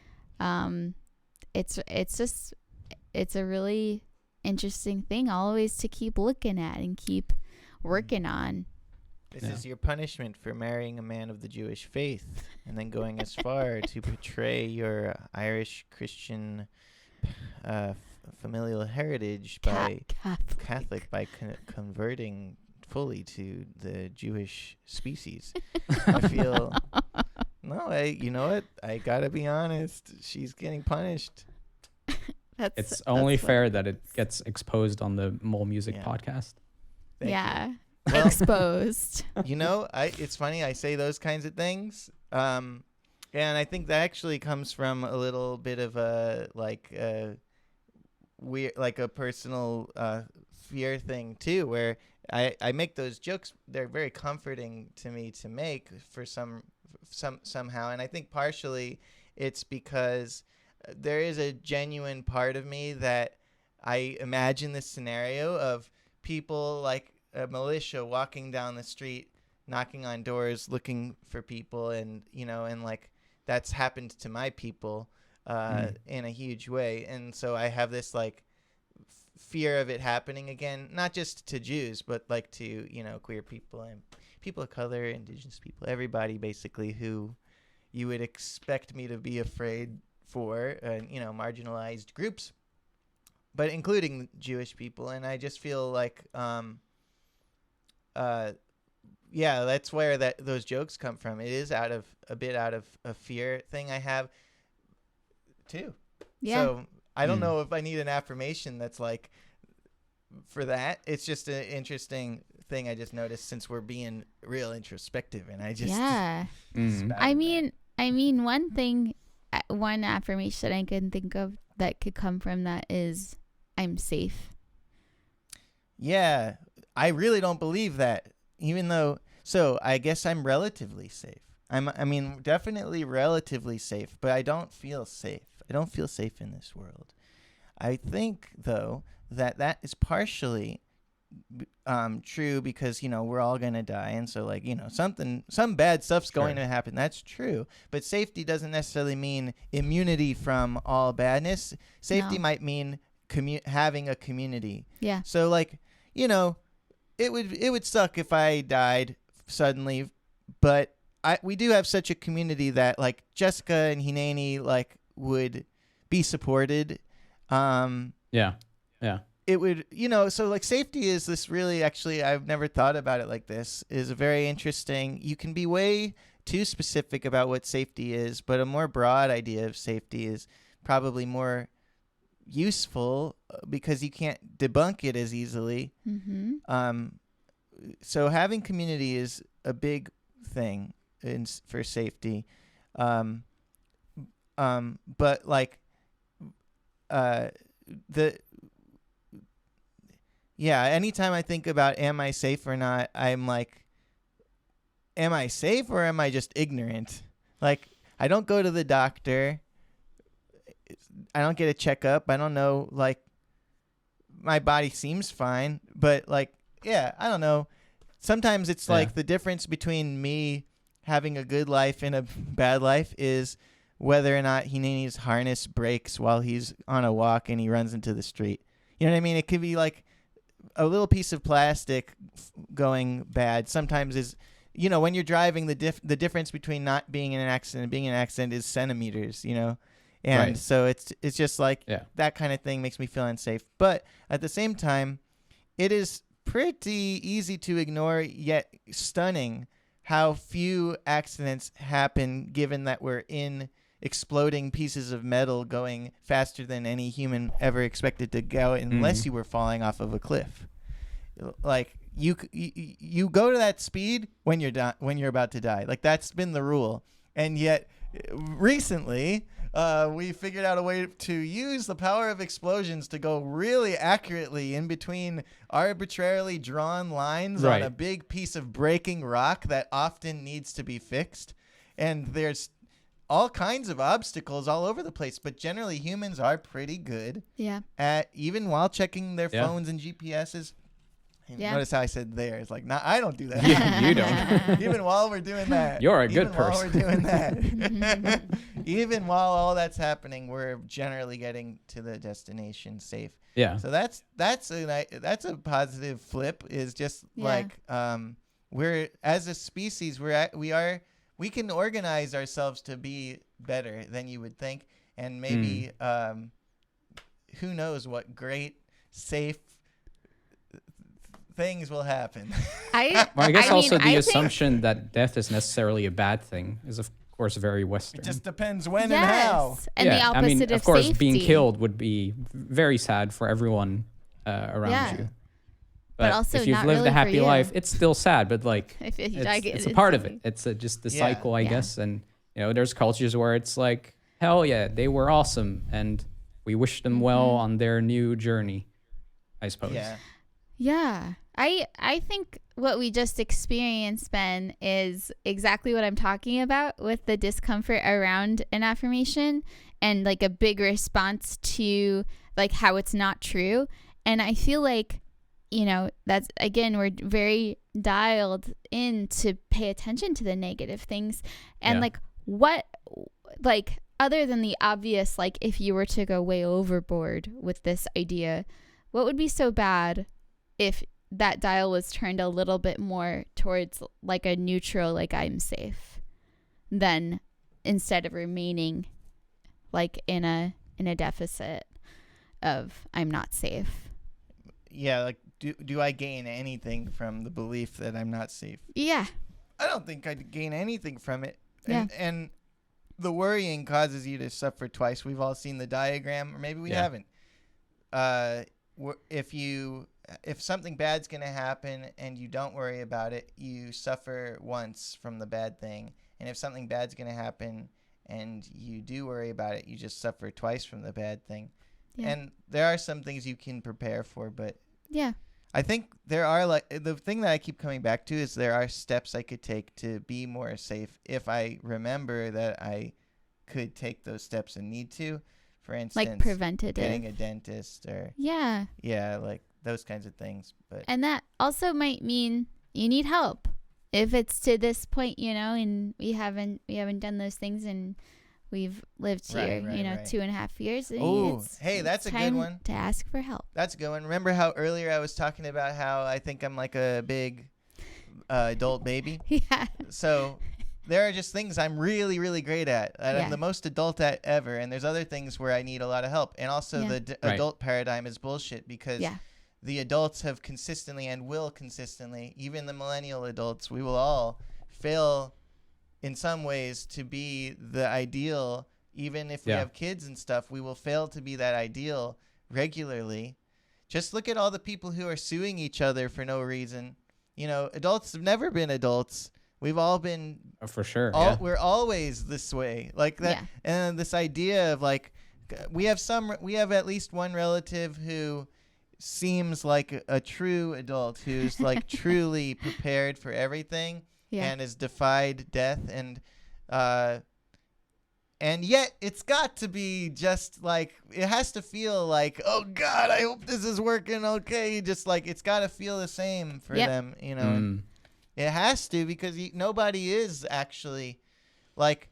it's a really interesting thing always to keep looking at and keep working on. This Yeah. is your punishment for marrying a man of the Jewish faith and then going as far to portray your Irish Christian familial heritage by Catholic. by converting fully to the Jewish species. I feel no. You know what? I gotta be honest. She's getting punished. It's only fair that it gets exposed on the Mole Music Yeah. podcast. Thank yeah. you. Well, Exposed. you know, it's funny I say those kinds of things, and I think that actually comes from a little bit of a weird, like a personal fear thing too, where I make those jokes. They're very comforting to me to make for somehow, and I think partially it's because there is a genuine part of me that I imagine this scenario of people like a militia walking down the street, knocking on doors, looking for people, and and like that's happened to my people in a huge way, and so I have this like fear of it happening again, not just to Jews, but like to queer people and people of color, indigenous people, everybody basically who you would expect me to be afraid for, marginalized groups, but including Jewish people. And I just feel like that's where those jokes come from. It is out of a fear thing I have too. Yeah. So I don't know if I need an affirmation that's like for that. It's just an interesting thing I just noticed since we're being real introspective, and I just I mean one affirmation I can think of that could come from that is I'm safe. Yeah, I really don't believe that, even though. So I guess I'm relatively safe. Definitely relatively safe, but I don't feel safe. I don't feel safe in this world. I think, though, that is partially true because, we're all going to die. And so, some bad stuff's going to happen. That's true. But safety doesn't necessarily mean immunity from all badness. Safety might mean having a community. Yeah. So, it would suck if I died suddenly, but we do have such a community that like Jessica and Hineni would be supported. Yeah. It would, so like safety is this really, actually, I've never thought about it like this, is a very interesting, you can be way too specific about what safety is, but a more broad idea of safety is probably more useful because you can't debunk it as easily. Mm-hmm. So having community is a big thing for safety. But anytime I think about am I safe or not, I'm like, am I safe or am I just ignorant? Like, I don't go to the doctor. I don't get a checkup. I don't know, my body seems fine, but I don't know. Sometimes it's like the difference between me having a good life and a bad life is whether or not Hineni's harness breaks while he's on a walk and he runs into the street. You know what I mean? It could be like a little piece of plastic going bad. Sometimes is, when you're driving, the difference between not being in an accident and being in an accident is centimeters, And so it's just that kind of thing makes me feel unsafe. But at the same time, it is pretty easy to ignore, yet stunning how few accidents happen given that we're in exploding pieces of metal going faster than any human ever expected to go unless you were falling off of a cliff. You go to that speed when you're about to die. That's been the rule. And yet recently we figured out a way to use the power of explosions to go really accurately in between arbitrarily drawn lines on a big piece of breaking rock that often needs to be fixed. And there's all kinds of obstacles all over the place, but generally humans are pretty good at, even while checking their phones and GPSs. Notice how I said there. It's like, I don't do that. Yeah, you don't. Even while we're doing that. You're a good person. Even while we're doing that. Even while all that's happening, we're generally getting to the destination safe. Yeah. So that's a positive flip, is just we're, as a species, we can organize ourselves to be better than you would think. And maybe who knows what great, safe things will happen. Well, I guess also mean, the I think- assumption that death is necessarily a bad thing is, of course, very Western. It just depends when and how. Yes, and the opposite I mean, of course, safety. being killed would be very sad for everyone around Yeah. you. But also if you've not lived really a for happy you. life, it's still sad. But like, If you die, it's a part of it. It's just the cycle, I Yeah. guess. And there's cultures where it's like, hell yeah, they were awesome, and we wish them well Mm-hmm. on their new journey, I suppose. Yeah. Yeah. I think what we just experienced, Ben, is exactly what I'm talking about with the discomfort around an affirmation and like a big response to like how it's not true. And I feel like, that's, again, we're very dialed in to pay attention to the negative things. And Yeah. like what, like, other than the obvious, like if you were to go way overboard with this idea, what would be so bad if that dial was turned a little bit more towards like a neutral, like I'm safe, then instead of remaining like in a deficit of I'm not safe. Yeah, like do I gain anything from the belief that I'm not safe? Yeah. I don't think I'd gain anything from it. Yeah. And the worrying causes you to suffer twice. We've all seen the diagram, or maybe we Yeah. haven't. If something bad's going to happen and you don't worry about it, you suffer once from the bad thing. And if something bad's going to happen and you do worry about it, you just suffer twice from the bad thing. Yeah. And there are some things you can prepare for, but Yeah. I think there are, like, the thing that I keep coming back to is there are steps I could take to be more safe if I remember that I could take those steps and need to. For instance, Like preventative. getting a dentist or Yeah. like those kinds of things. But And that also might mean you need help. If it's to this point, and we haven't done those things and we've lived here, Right, right. 2.5 years. Ooh, it's hey, that's a good time one. to ask for help. that's a good one. Remember how earlier I was talking about how I think I'm like a big adult baby? Yeah. So there are just things I'm really, really great at. That Yeah. I'm the most adult at ever. And there's other things where I need a lot of help. And also Yeah. the Right. adult paradigm is bullshit because Yeah. the adults have consistently and will consistently, even the millennial adults, we will all fail in some ways to be the ideal. Even if we Yeah. have kids and stuff, we will fail to be that ideal regularly. Just look at all the people who are suing each other for no reason. Adults have never been adults. We've all been For sure. we're always this way, like that. Yeah. And this idea of like we have at least one relative who seems like a true adult who's like truly prepared for everything Yeah. and has defied death, and yet it's got to be just like, it has to feel like, oh God, I hope this is working okay. Just like it's got to feel the same for Yep. them, and it has to, because nobody is actually like,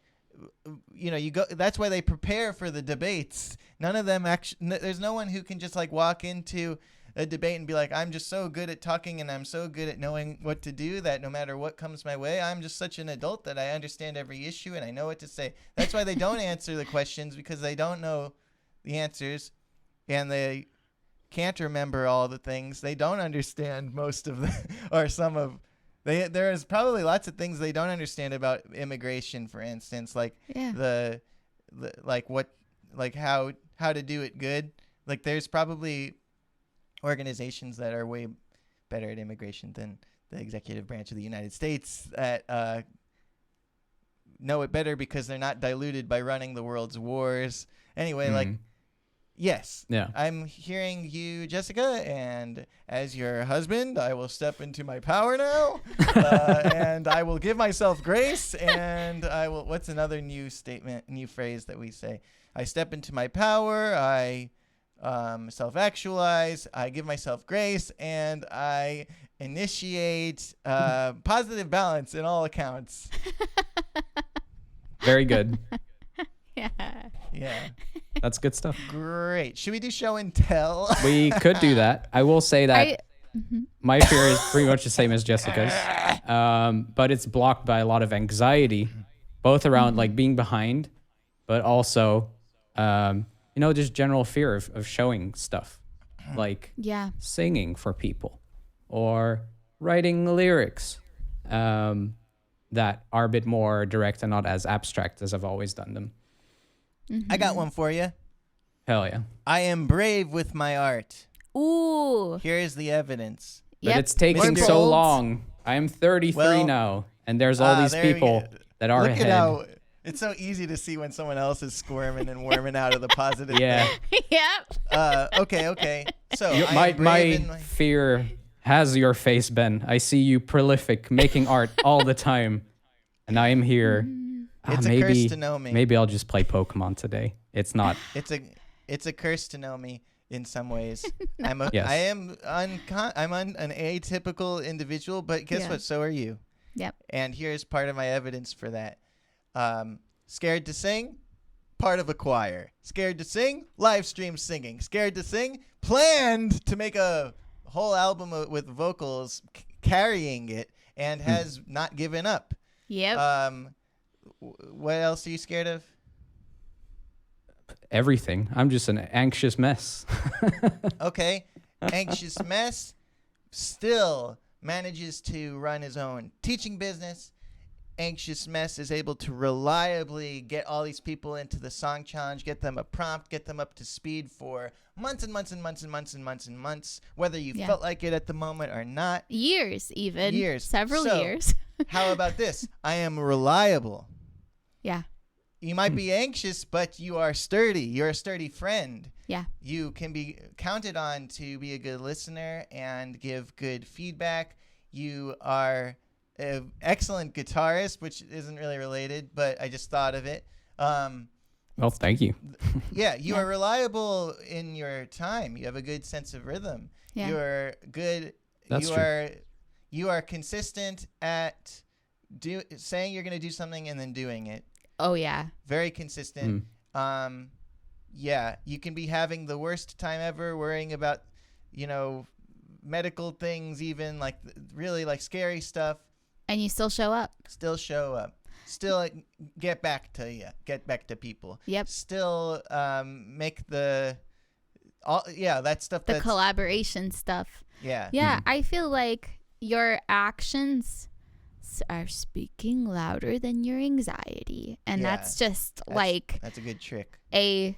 you go. That's why they prepare for the debates. None of them actually. There's no one who can just like walk into a debate and be like, I'm just so good at talking and I'm so good at knowing what to do that no matter what comes my way, I'm just such an adult that I understand every issue and I know what to say. That's why they don't answer the questions, because they don't know the answers and they can't remember all the things. They don't understand most of the or some of. There is probably lots of things they don't understand about immigration, for instance, like Yeah. the like what, like how to do it good. Like there's probably organizations that are way better at immigration than the executive branch of the United States that know it better because they're not diluted by running the world's wars. Anyway, like, yes. Yeah. I'm hearing you, Jessica, and as your husband, I will step into my power now, and I will give myself grace, and I will. What's another new phrase that we say? I step into my power. I self-actualize. I give myself grace, and I initiate positive balance in all accounts. Very good. Yeah. Yeah, That's good stuff. great. Should we do show and tell? We could do that. I will say that my fear is pretty much the same as Jessica's, but it's blocked by a lot of anxiety, both around like being behind, but also just general fear of showing stuff, like Yeah. singing for people or writing lyrics that are a bit more direct and not as abstract as I've always done them. I got one for you. Hell yeah. I am brave with my art. Ooh. Here's the evidence. But Yep. it's taking Mr. so Olds. long. I am 33 Well, now, and there's all these there we people go. that are Look ahead. at how it's so easy to see when someone else is squirming and worming out of the positive. Yeah. Yep. Okay. So Your- I my am brave in my fear has your face, Ben. I see you prolific, making art all the time, and I am here. It's a maybe curse to know me. maybe I'll just play Pokemon today. It's not. It's a curse to know me in some ways. I'm a, Yes. I am an atypical individual, but guess Yeah. what? So are you. Yep. And here's part of my evidence for that. Scared to sing? Part of a choir. Scared to sing? Live stream singing. Scared to sing? Planned to make a whole album with vocals carrying it and has not given up. Yep. What else are you scared of? Everything. I'm just an anxious mess. Okay. Anxious mess still manages to run his own teaching business. Anxious mess is able to reliably get all these people into the song challenge, get them a prompt, get them up to speed for months and months and months and months and months and months, whether you Yeah. felt like it at the moment or not. Years, even. Years. Several So- years. How about this? I am reliable. Yeah. You might be anxious, but you are sturdy. You're a sturdy friend. Yeah. You can be counted on to be a good listener and give good feedback. You are an excellent guitarist, which isn't really related, but I just thought of it. Well, thank you. Yeah, you Yeah. are reliable in your time. You have a good sense of rhythm. Yeah. You're good. That's true. You are consistent at saying you're going to do something and then doing it. Oh, yeah. Very consistent. Yeah, you can be having the worst time ever, worrying about, medical things, even like really like scary stuff. And you still show up. Still show up. Still get back to people. Yep. Still make that stuff. The That's collaboration stuff. yeah. Yeah. I feel like your actions are speaking louder than your anxiety. And Yeah. that's just That's a good trick. a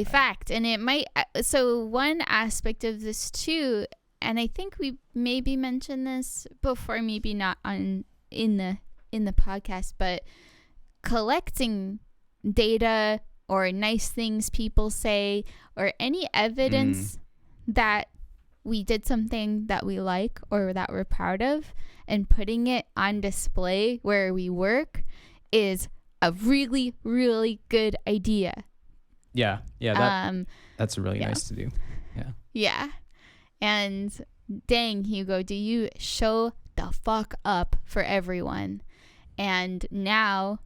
fact. And it might, so one aspect of this too, and I think we maybe mentioned this before, maybe not in the podcast, but collecting data or nice things people say or any evidence that we did something that we like or that we're proud of and putting it on display where we work is a really, really good idea. Yeah. That's really yeah. nice to do. Yeah. And dang, Hugo, do you show the fuck up for everyone? And now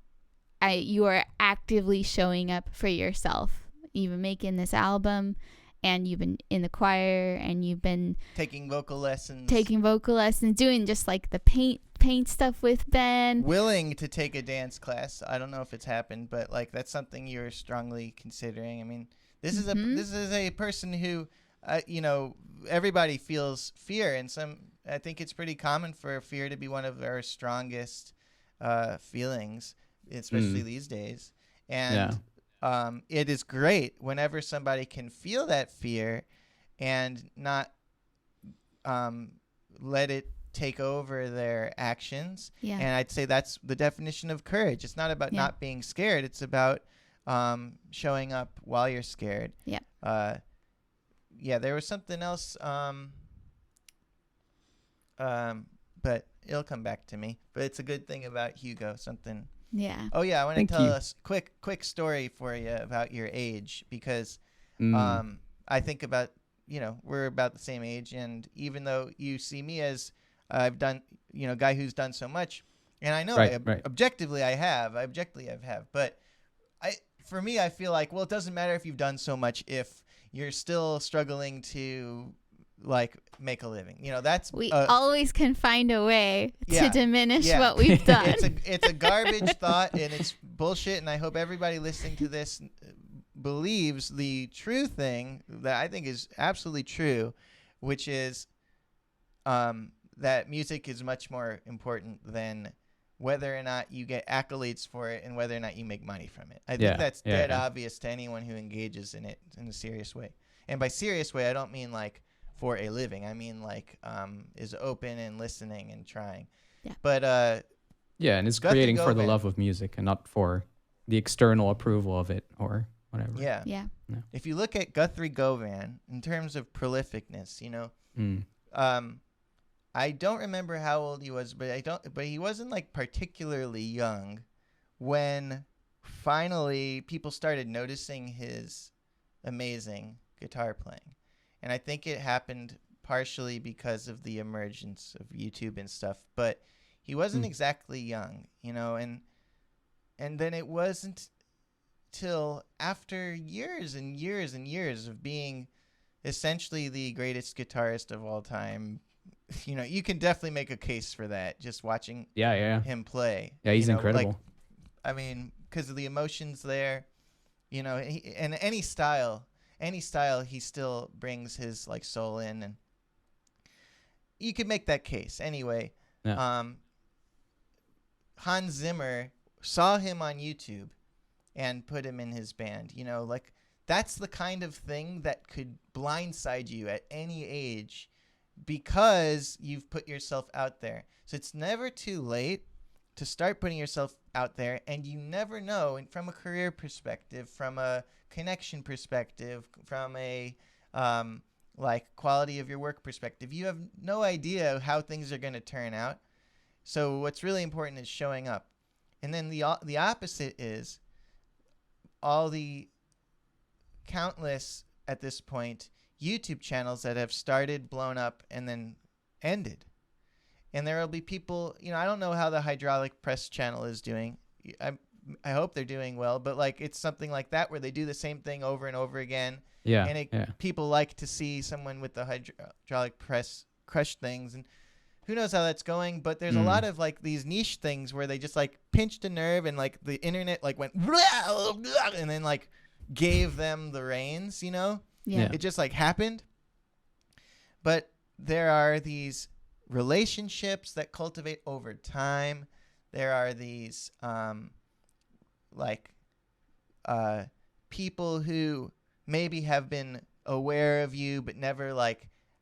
you are actively showing up for yourself. You've been making this album and you've been in the choir and you've been Taking vocal lessons. doing just like the paint stuff with Ben. Willing to take a dance class. I don't know if it's happened, but like that's something you're strongly considering. I mean, this is a person who, everybody feels fear, and I think it's pretty common for fear to be one of our strongest feelings, especially these days. And it is great whenever somebody can feel that fear and not let it take over their actions. Yeah. And I'd say that's the definition of courage. It's not about not being scared. It's about showing up while you're scared. Yeah. There was something else, but it'll come back to me. But it's a good thing about Hugo. Something. Yeah. Oh yeah, I want to Thank tell you. us quick story for you about your age because Mm. I think about we're about the same age, and even though you see me as I've done guy who's done so much, and I know Right. objectively I have, but for me I feel like it doesn't matter if you've done so much if you're still struggling to like make a living. That's We always can find a way Yeah. to diminish Yeah. what we've done. it's a garbage thought and it's bullshit, and I hope everybody listening to this believes the true thing that I think is absolutely true, which is that music is much more important than whether or not you get accolades for it and whether or not you make money from it. I think that's dead obvious to anyone who engages in it in a serious way. And by serious way, I don't mean like for a living. I mean like is open and listening and trying. Yeah. But and it's Guthrie creating for the Govan- love of music and not for the external approval of it or whatever. Yeah. Yeah. If you look at Guthrie Govan in terms of prolificness, I don't remember how old he was, but he wasn't like particularly young when finally people started noticing his amazing guitar playing. And I think it happened partially because of the emergence of YouTube and stuff, but he wasn't exactly young, and then it wasn't till after years and years and years of being essentially the greatest guitarist of all time. You can definitely make a case for that just watching him play. Yeah, he's incredible. Because of the emotions there, and any style, he still brings his like soul in, and you could make that case anyway. Yeah. Hans Zimmer saw him on YouTube and put him in his band. That's the kind of thing that could blindside you at any age because you've put yourself out there. So it's never too late to start putting yourself out there, and you never know, and from a career perspective, from a connection perspective, from a quality of your work perspective, you have no idea how things are going to turn out. So what's really important is showing up. And then the opposite is all the countless, at this point, YouTube channels that have started, blown up, and then ended. And there will be people, I don't know how the Hydraulic Press channel is doing. I hope they're doing well, but it's something like that where they do the same thing over and over again. Yeah. And people like to see someone with the Hydraulic Press crush things, and who knows how that's going, but there's a lot of these niche things where they just pinched a nerve and the internet went and then gave them the reins, Yeah. It just happened. But there are these relationships that cultivate over time. There are these people who maybe have been aware of you but never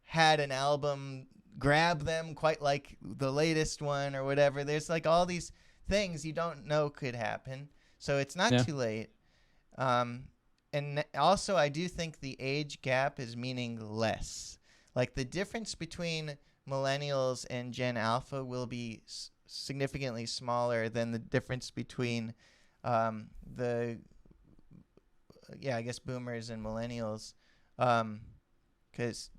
had an album grab them quite like the latest one or whatever. There's all these things you don't know could happen. So it's not too late. And also I do think the age gap is meaningless. The difference between millennials and Gen Alpha will be significantly smaller than the difference between boomers and millennials. Because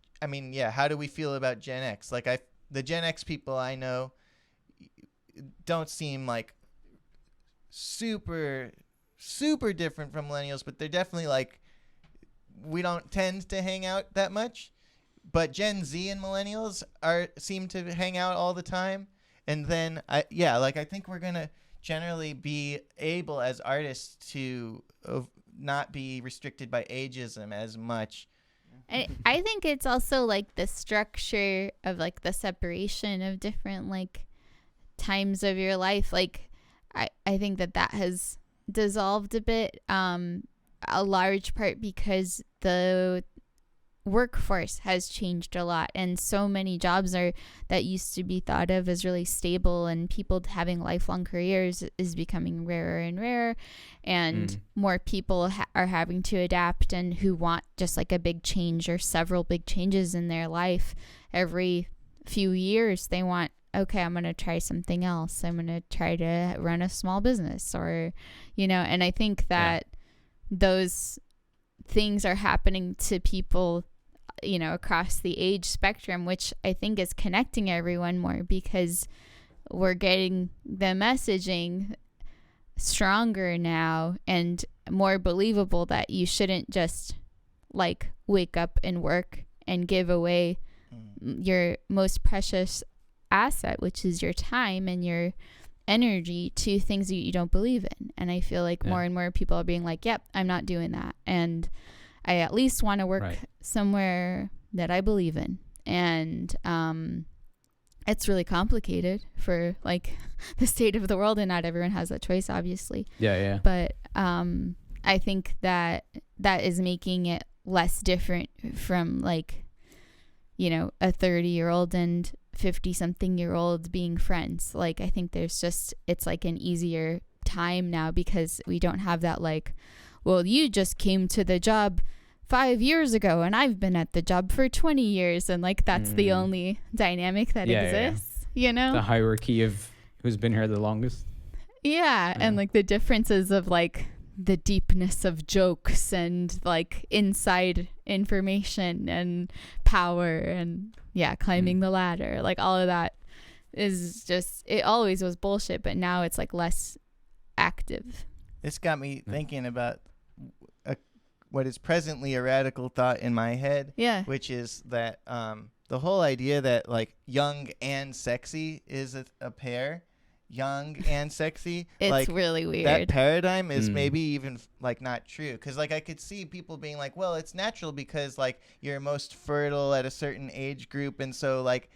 how do we feel about Gen X? The Gen X people I know don't seem super different from millennials, but they're definitely we don't tend to hang out that much. But Gen Z and millennials seem to hang out all the time. And then I think we're gonna generally be able as artists to not be restricted by ageism as much. I think it's also the structure of the separation of different times of your life. I think that has dissolved a bit, a large part because the workforce has changed a lot, and so many jobs that used to be thought of as really stable and people having lifelong careers is becoming rarer and rarer, and more people are having to adapt and who want just a big change or several big changes in their life every few years. They want, okay, I'm going to try something else. I'm going to try to run a small business and I think that those things are happening to people across the age spectrum, which I think is connecting everyone more because we're getting the messaging stronger now and more believable that you shouldn't just wake up and work and give away your most precious asset, which is your time and your energy to things that you don't believe in. And I feel like more and more people are being like, yep, I'm not doing that. And I at least want to work somewhere that I believe in. And it's really complicated for like the state of the world, and not everyone has that choice, obviously. Yeah. But I think that is making it less different from like, you know, a 30-year-old and 50-something-year-old being friends. Like, I think it's like an easier time now because we don't have that like, well, you just came to the job 5 years ago and I've been at the job for 20 years. And like, that's the only dynamic that exists, you know? The hierarchy of who's been here the longest. Yeah. And like the differences of like the deepness of jokes and like inside information and power and climbing the ladder, like all of that is just, it always was bullshit, but now it's like less active. This got me thinking about what is presently a radical thought in my head, which is that the whole idea that like young and sexy is a pair. Young and sexy, it's like, really weird. That paradigm is maybe even like not true, because like I could see people being like, well, it's natural because like you're most fertile at a certain age group, and so like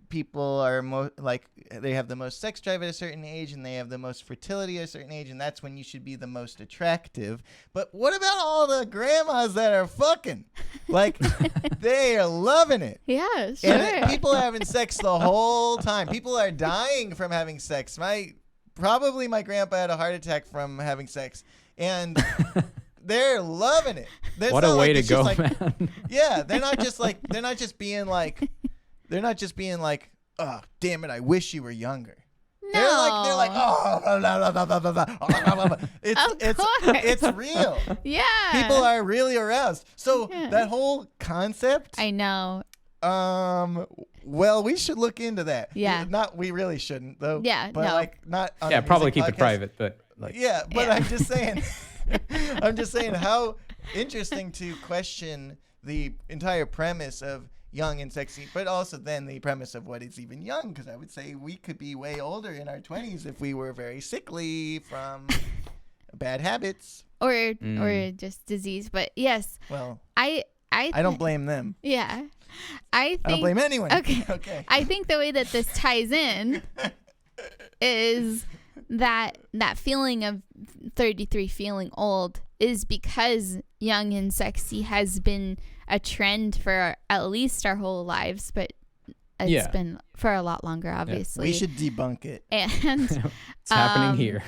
people are like they have the most sex drive at a certain age and they have the most fertility at a certain age, and that's when you should be the most attractive. But what about all the grandmas that are fucking like they are loving it? Yeah, sure. And people are having sex the whole time. People are dying from having sex. Probably my grandpa had a heart attack from having sex, and they're loving it. What a way to go, man. Yeah, they're not just being like, oh, damn it, I wish you were younger. No. They're like, oh, it's real. Yeah. People are really aroused. So that whole concept. I know. Well, we should look into that. Yeah. We really shouldn't though. Yeah. But no. like not. On Yeah, probably keep podcast. it private, but like. Yeah, but I'm just saying. I'm just saying how interesting to question the entire premise of young and sexy, but also then the premise of what is even young, because I would say we could be way older in our 20s if we were very sickly from bad habits or just disease. But yes, well, I don't blame them. Yeah, I don't blame anyone. Okay. I think the way that this ties in is that feeling of 33 feeling old is because young and sexy has been a trend for at least our whole lives, but it's been for a lot longer, obviously. We should debunk it. And it's happening here.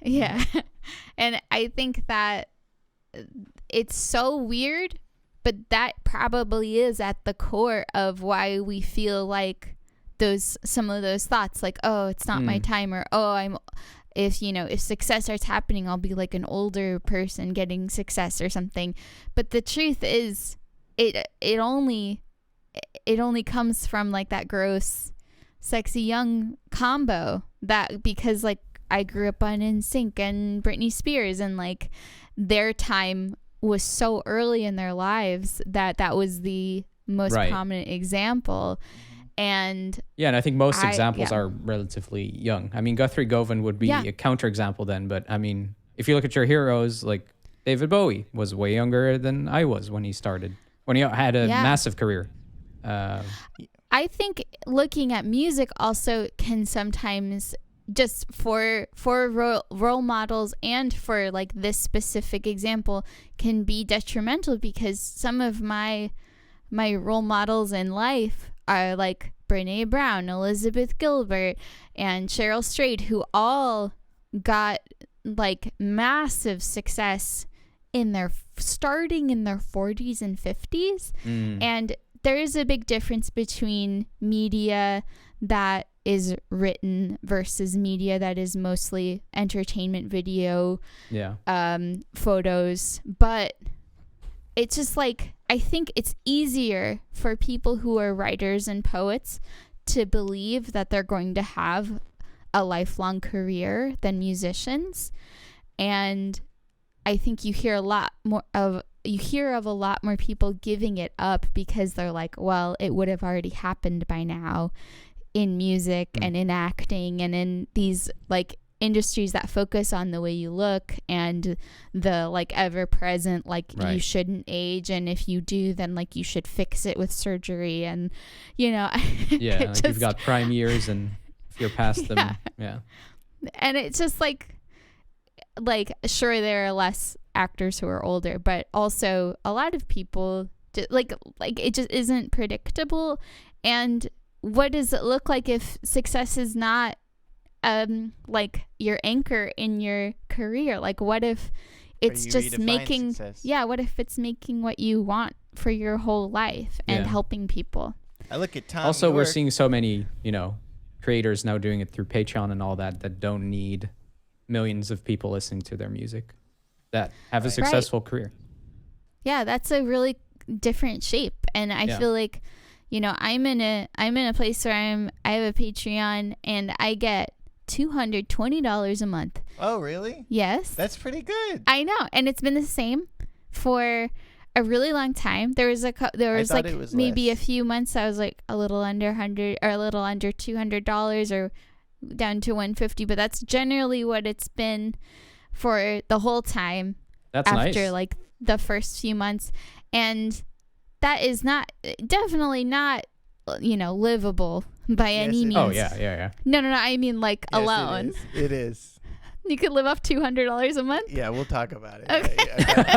Yeah. And I think that it's so weird, but that probably is at the core of why we feel like some of those thoughts, like, oh, it's not my time, or if success starts happening, I'll be like an older person getting success or something. But the truth is, it only comes from like that gross sexy young combo, that because like I grew up on NSYNC and Britney Spears, and like their time was so early in their lives that was the most prominent example. And I think most examples are relatively young. I mean, Guthrie Govan would be a counterexample then, but I mean, if you look at your heroes, like David Bowie was way younger than I was when he started, when he had a massive career. I think looking at music also can sometimes, just for role models and for like this specific example, can be detrimental, because some of my role models in life are like Brene Brown, Elizabeth Gilbert, and Cheryl Strayed, who all got like massive success starting in their 40s and 50s. And there is a big difference between media that is written versus media that is mostly entertainment, video, photos. But it's just like, I think it's easier for people who are writers and poets to believe that they're going to have a lifelong career than musicians. And I think you hear of a lot more people giving it up because they're like, well, it would have already happened by now. in music and in acting and in these like industries that focus on the way you look and the like ever present like you Right. shouldn't age, and if you do then like you should fix it with surgery, and you know Yeah, it like you've got prime years, and if you're past them, Yeah. yeah. and it's just like sure there are less actors who are older, but also a lot of people like it just isn't predictable. And what does it look like if success is not like your anchor in your career? Like what if it's you just redefine making success. what if it's making what you want for your whole life and Yeah. helping people? I look at Tom Also, we're York. seeing so many, creators now doing it through Patreon and all that don't need millions of people listening to their music, that have a Right. successful career. Yeah, that's a really different shape. And I Yeah. feel like, I'm in a place where I have a Patreon and I get $220 a month. Oh, really? Yes. That's pretty good. I know. And it's been the same for a really long time. There was thought like it was maybe less. a few months I was like a little under 100 or a little under $200 or down to 150, but that's generally what it's been for the whole time That's after nice. like the first few months. And that is definitely not livable by Yes, any it means. Oh yeah. No, I mean like Yes, alone. It is. You could live off $200 a month. Yeah, we'll talk about it. Okay.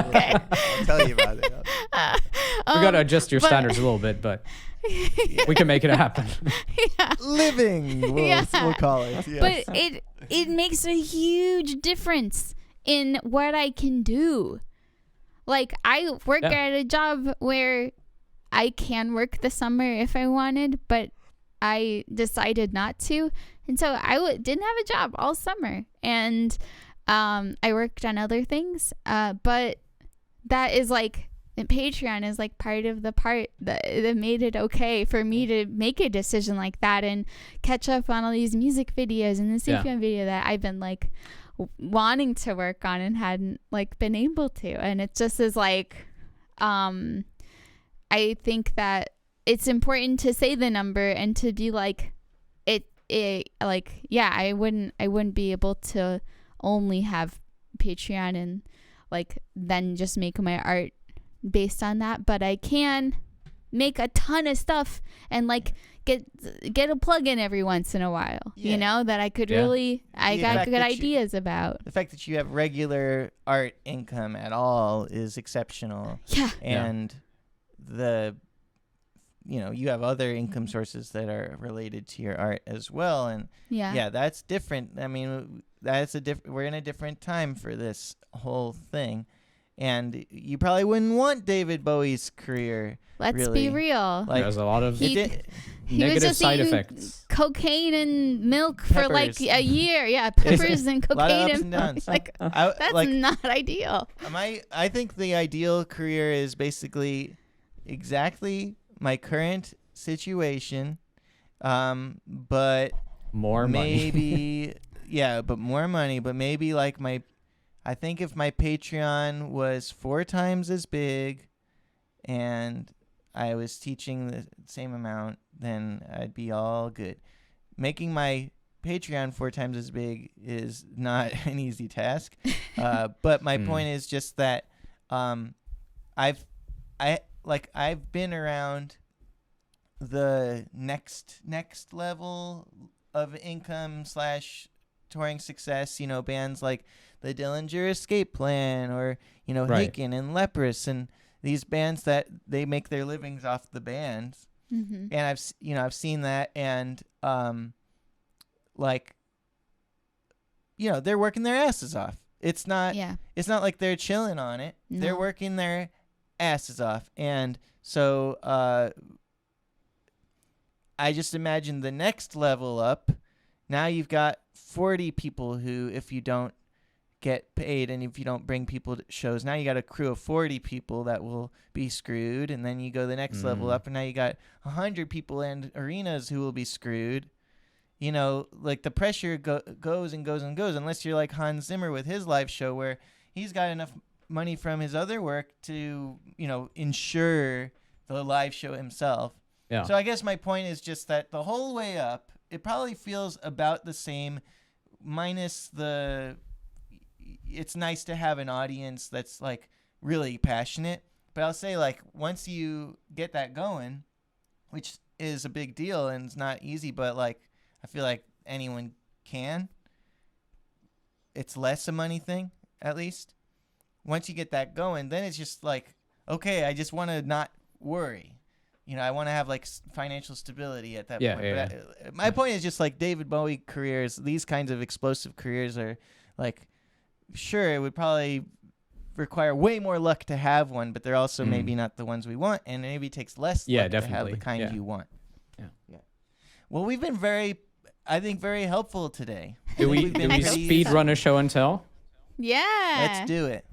Okay. I'll tell you about it. We gotta Um, adjust your but- standards a little bit, but we can make it happen. yeah. Living, Yeah. we'll call it. Yes. But it makes a huge difference in what I can do. Like I work Yeah. at a job where I can work the summer if I wanted, but I decided not to, and so I didn't have a job all summer, and I worked on other things. But that is like Patreon is like part of the part that made it okay for me to make a decision like that and catch up on all these music videos and the Yeah. Sufjan video that I've been like wanting to work on and hadn't like been able to. And it just is like I think that it's important to say the number and to be like it like, yeah, I wouldn't be able to only have Patreon and like then just make my art based on that, but I can make a ton of stuff and like get a plug-in every once in a while, Yeah. that I could Yeah. really I The got fact good that you- ideas about. The fact that you have regular art income at all is exceptional. Yeah. And you have other income sources that are related to your art as well. And Yeah. that's different. I mean, we're in a different time for this whole thing. And you probably wouldn't want David Bowie's career. Let's really. be real. Like, There's a lot of He- it he was negative just side eating effects. cocaine and milk for like Peppers. a year. Yeah, peppers and a lot of cocaine ups and downs. like I, that's not ideal. I think the ideal career is basically exactly my current situation, but More money. maybe but more money. But maybe like I think if my Patreon was 4 times as big, and I was teaching the same amount, then I'd be all good. Making my Patreon 4 times as big is not an easy task. But my point is just that I've been around the next level of income / touring success, bands like the Dillinger Escape Plan or, Right. Haken and Leprous and these bands that they make their livings off the bands. Mm-hmm. And I've seen that, and they're working their asses off. It's not like they're chilling on it. They're No. working their asses off. And so I just imagine the next level up. Now you've got 40 people who, if you don't get paid and if you don't bring people to shows, now you got a crew of 40 people that will be screwed. And then you go the next level up, and now you got 100 people and arenas who will be screwed. Like the pressure goes and goes and goes, unless you're like Hans Zimmer with his live show, where he's got enough money from his other work to, insure the live show himself. Yeah. So I guess my point is just that the whole way up, it probably feels about the same, minus the. It's nice to have an audience that's like really passionate, but I'll say like once you get that going, which is a big deal and it's not easy, but like I feel like anyone can. It's less a money thing, at least. Once you get that going, then it's just like, okay, I just want to not worry. You know, I want to have like financial stability at that point. But my point is just like David Bowie careers, these kinds of explosive careers are like, sure, it would probably require way more luck to have one, but they're also maybe not the ones we want, and maybe it takes less luck to have the kind you want. Yeah. Well, we've been very helpful today. Do we speed run a show and tell? Yeah. Let's do it.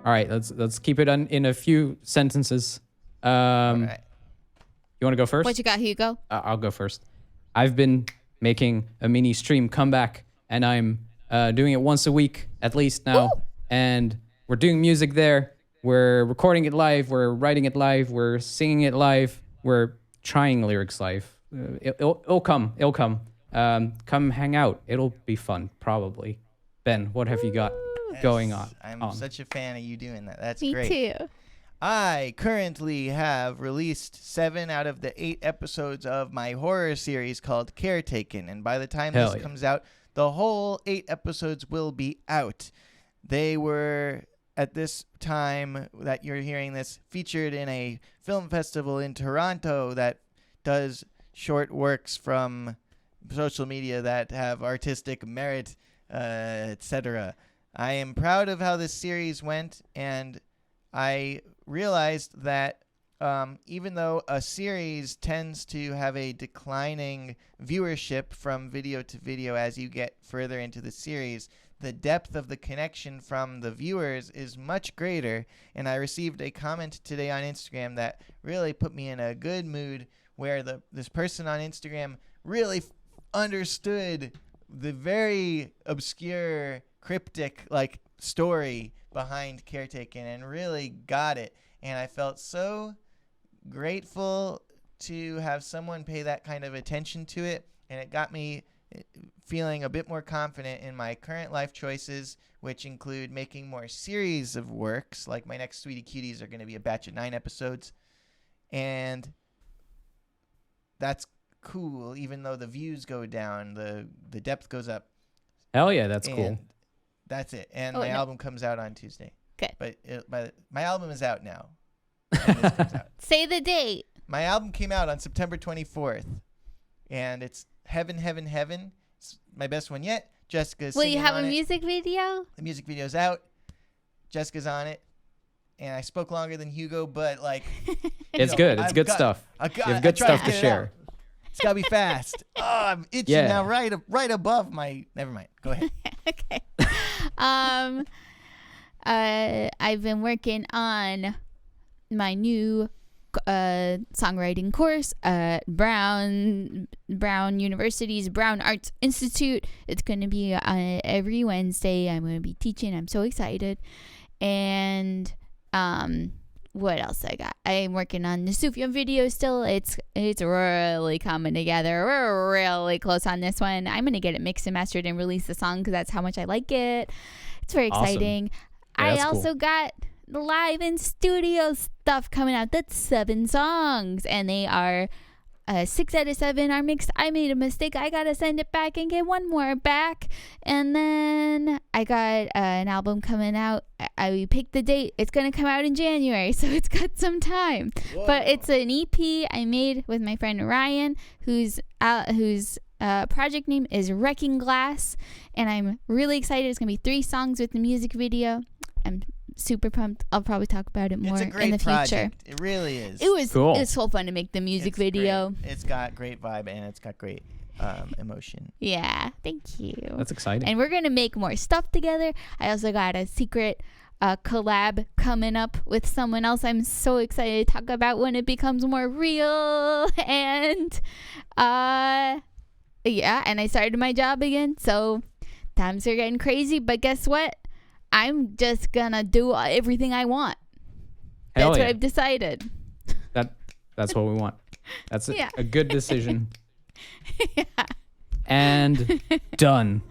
All right, let's keep it in a few sentences. All right. You want to go first? What you got, Hugo? I'll go first. I've been making a mini stream comeback, and I'm doing it once a week at least now. Ooh. And we're doing music there. We're recording it live. We're writing it live. We're singing it live. We're trying lyrics live. It'll come. It'll come. Come hang out. It'll be fun, probably. Ben, what have you got going on? I'm such a fan of you doing that. That's Me great. too. I currently have released 7 out of the 8 episodes of my horror series called Caretaken, and by the time Hell this yeah. comes out, the whole 8 episodes will be out. They were, at this time that you're hearing this, featured in a film festival in Toronto that does short works from social media that have artistic merit, etc. I am proud of how this series went, and I realized that even though a series tends to have a declining viewership from video to video as you get further into the series, the depth of the connection from the viewers is much greater. And I received a comment today on Instagram that really put me in a good mood, where this person on Instagram really understood the very obscure, cryptic like story behind Caretaken and really got it. And I felt so grateful to have someone pay that kind of attention to it, and it got me feeling a bit more confident in my current life choices, which include making more series of works. Like my next Sweetie Cuties are going to be a batch of 9 episodes, and that's cool. Even though the views go down, the depth goes up. Hell yeah, that's And cool. That's it. And Oh, my no. album comes out on Tuesday. Good. But my album is out now. And this comes out. Say the date. My album came out on September 24th, and it's Heaven, Heaven, Heaven. It's my best one yet. Jessica's Will singing you have on a it. music video? The music video's out. Jessica's on it. And I spoke longer than Hugo, but like, It's know, good. It's I've good got- stuff. I got, You have I good tried stuff to get it share. out. It's gotta be fast. Oh, I'm itching Yeah. now, right above my. Never mind. Go ahead. Okay. I've been working on my new songwriting course at Brown University's Brown Arts Institute. It's going to be every Wednesday. I'm going to be teaching. I'm so excited. And what else I got? I'm working on the Sufjan video still. It's really coming together. We're really close on this one. I'm going to get it mixed and mastered and release the song because that's how much I like it. It's very Awesome. exciting. Yeah, I that's cool. also got the live in studio stuff coming out. That's 7 songs, and they are 6 out of 7 are mixed. I made a mistake. I gotta send it back and get one more back. And then I got an album coming out. I picked the date. It's gonna come out in January, so it's got some time. But it's an EP I made with my friend Ryan, whose project name is Wrecking Glass, and I'm really excited. It's gonna be 3 songs with the music video. I'm super pumped. I'll probably talk about it more It's a great in the project. future. It really is. It was Cool. so fun to make the music It's video. great. It's got great vibe and it's got great emotion. Yeah, thank you. That's exciting. And we're gonna make more stuff together. I also got a secret collab coming up with someone else. I'm so excited to talk about when it becomes more real. And yeah, and I started my job again, so times are getting crazy. But guess what? I'm just gonna do everything I want. Hell That's yeah. what I've decided. That's what we want. That's Yeah. a good decision. Yeah. And done.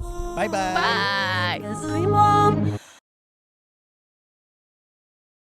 Bye-bye. Bye. Yes, I'm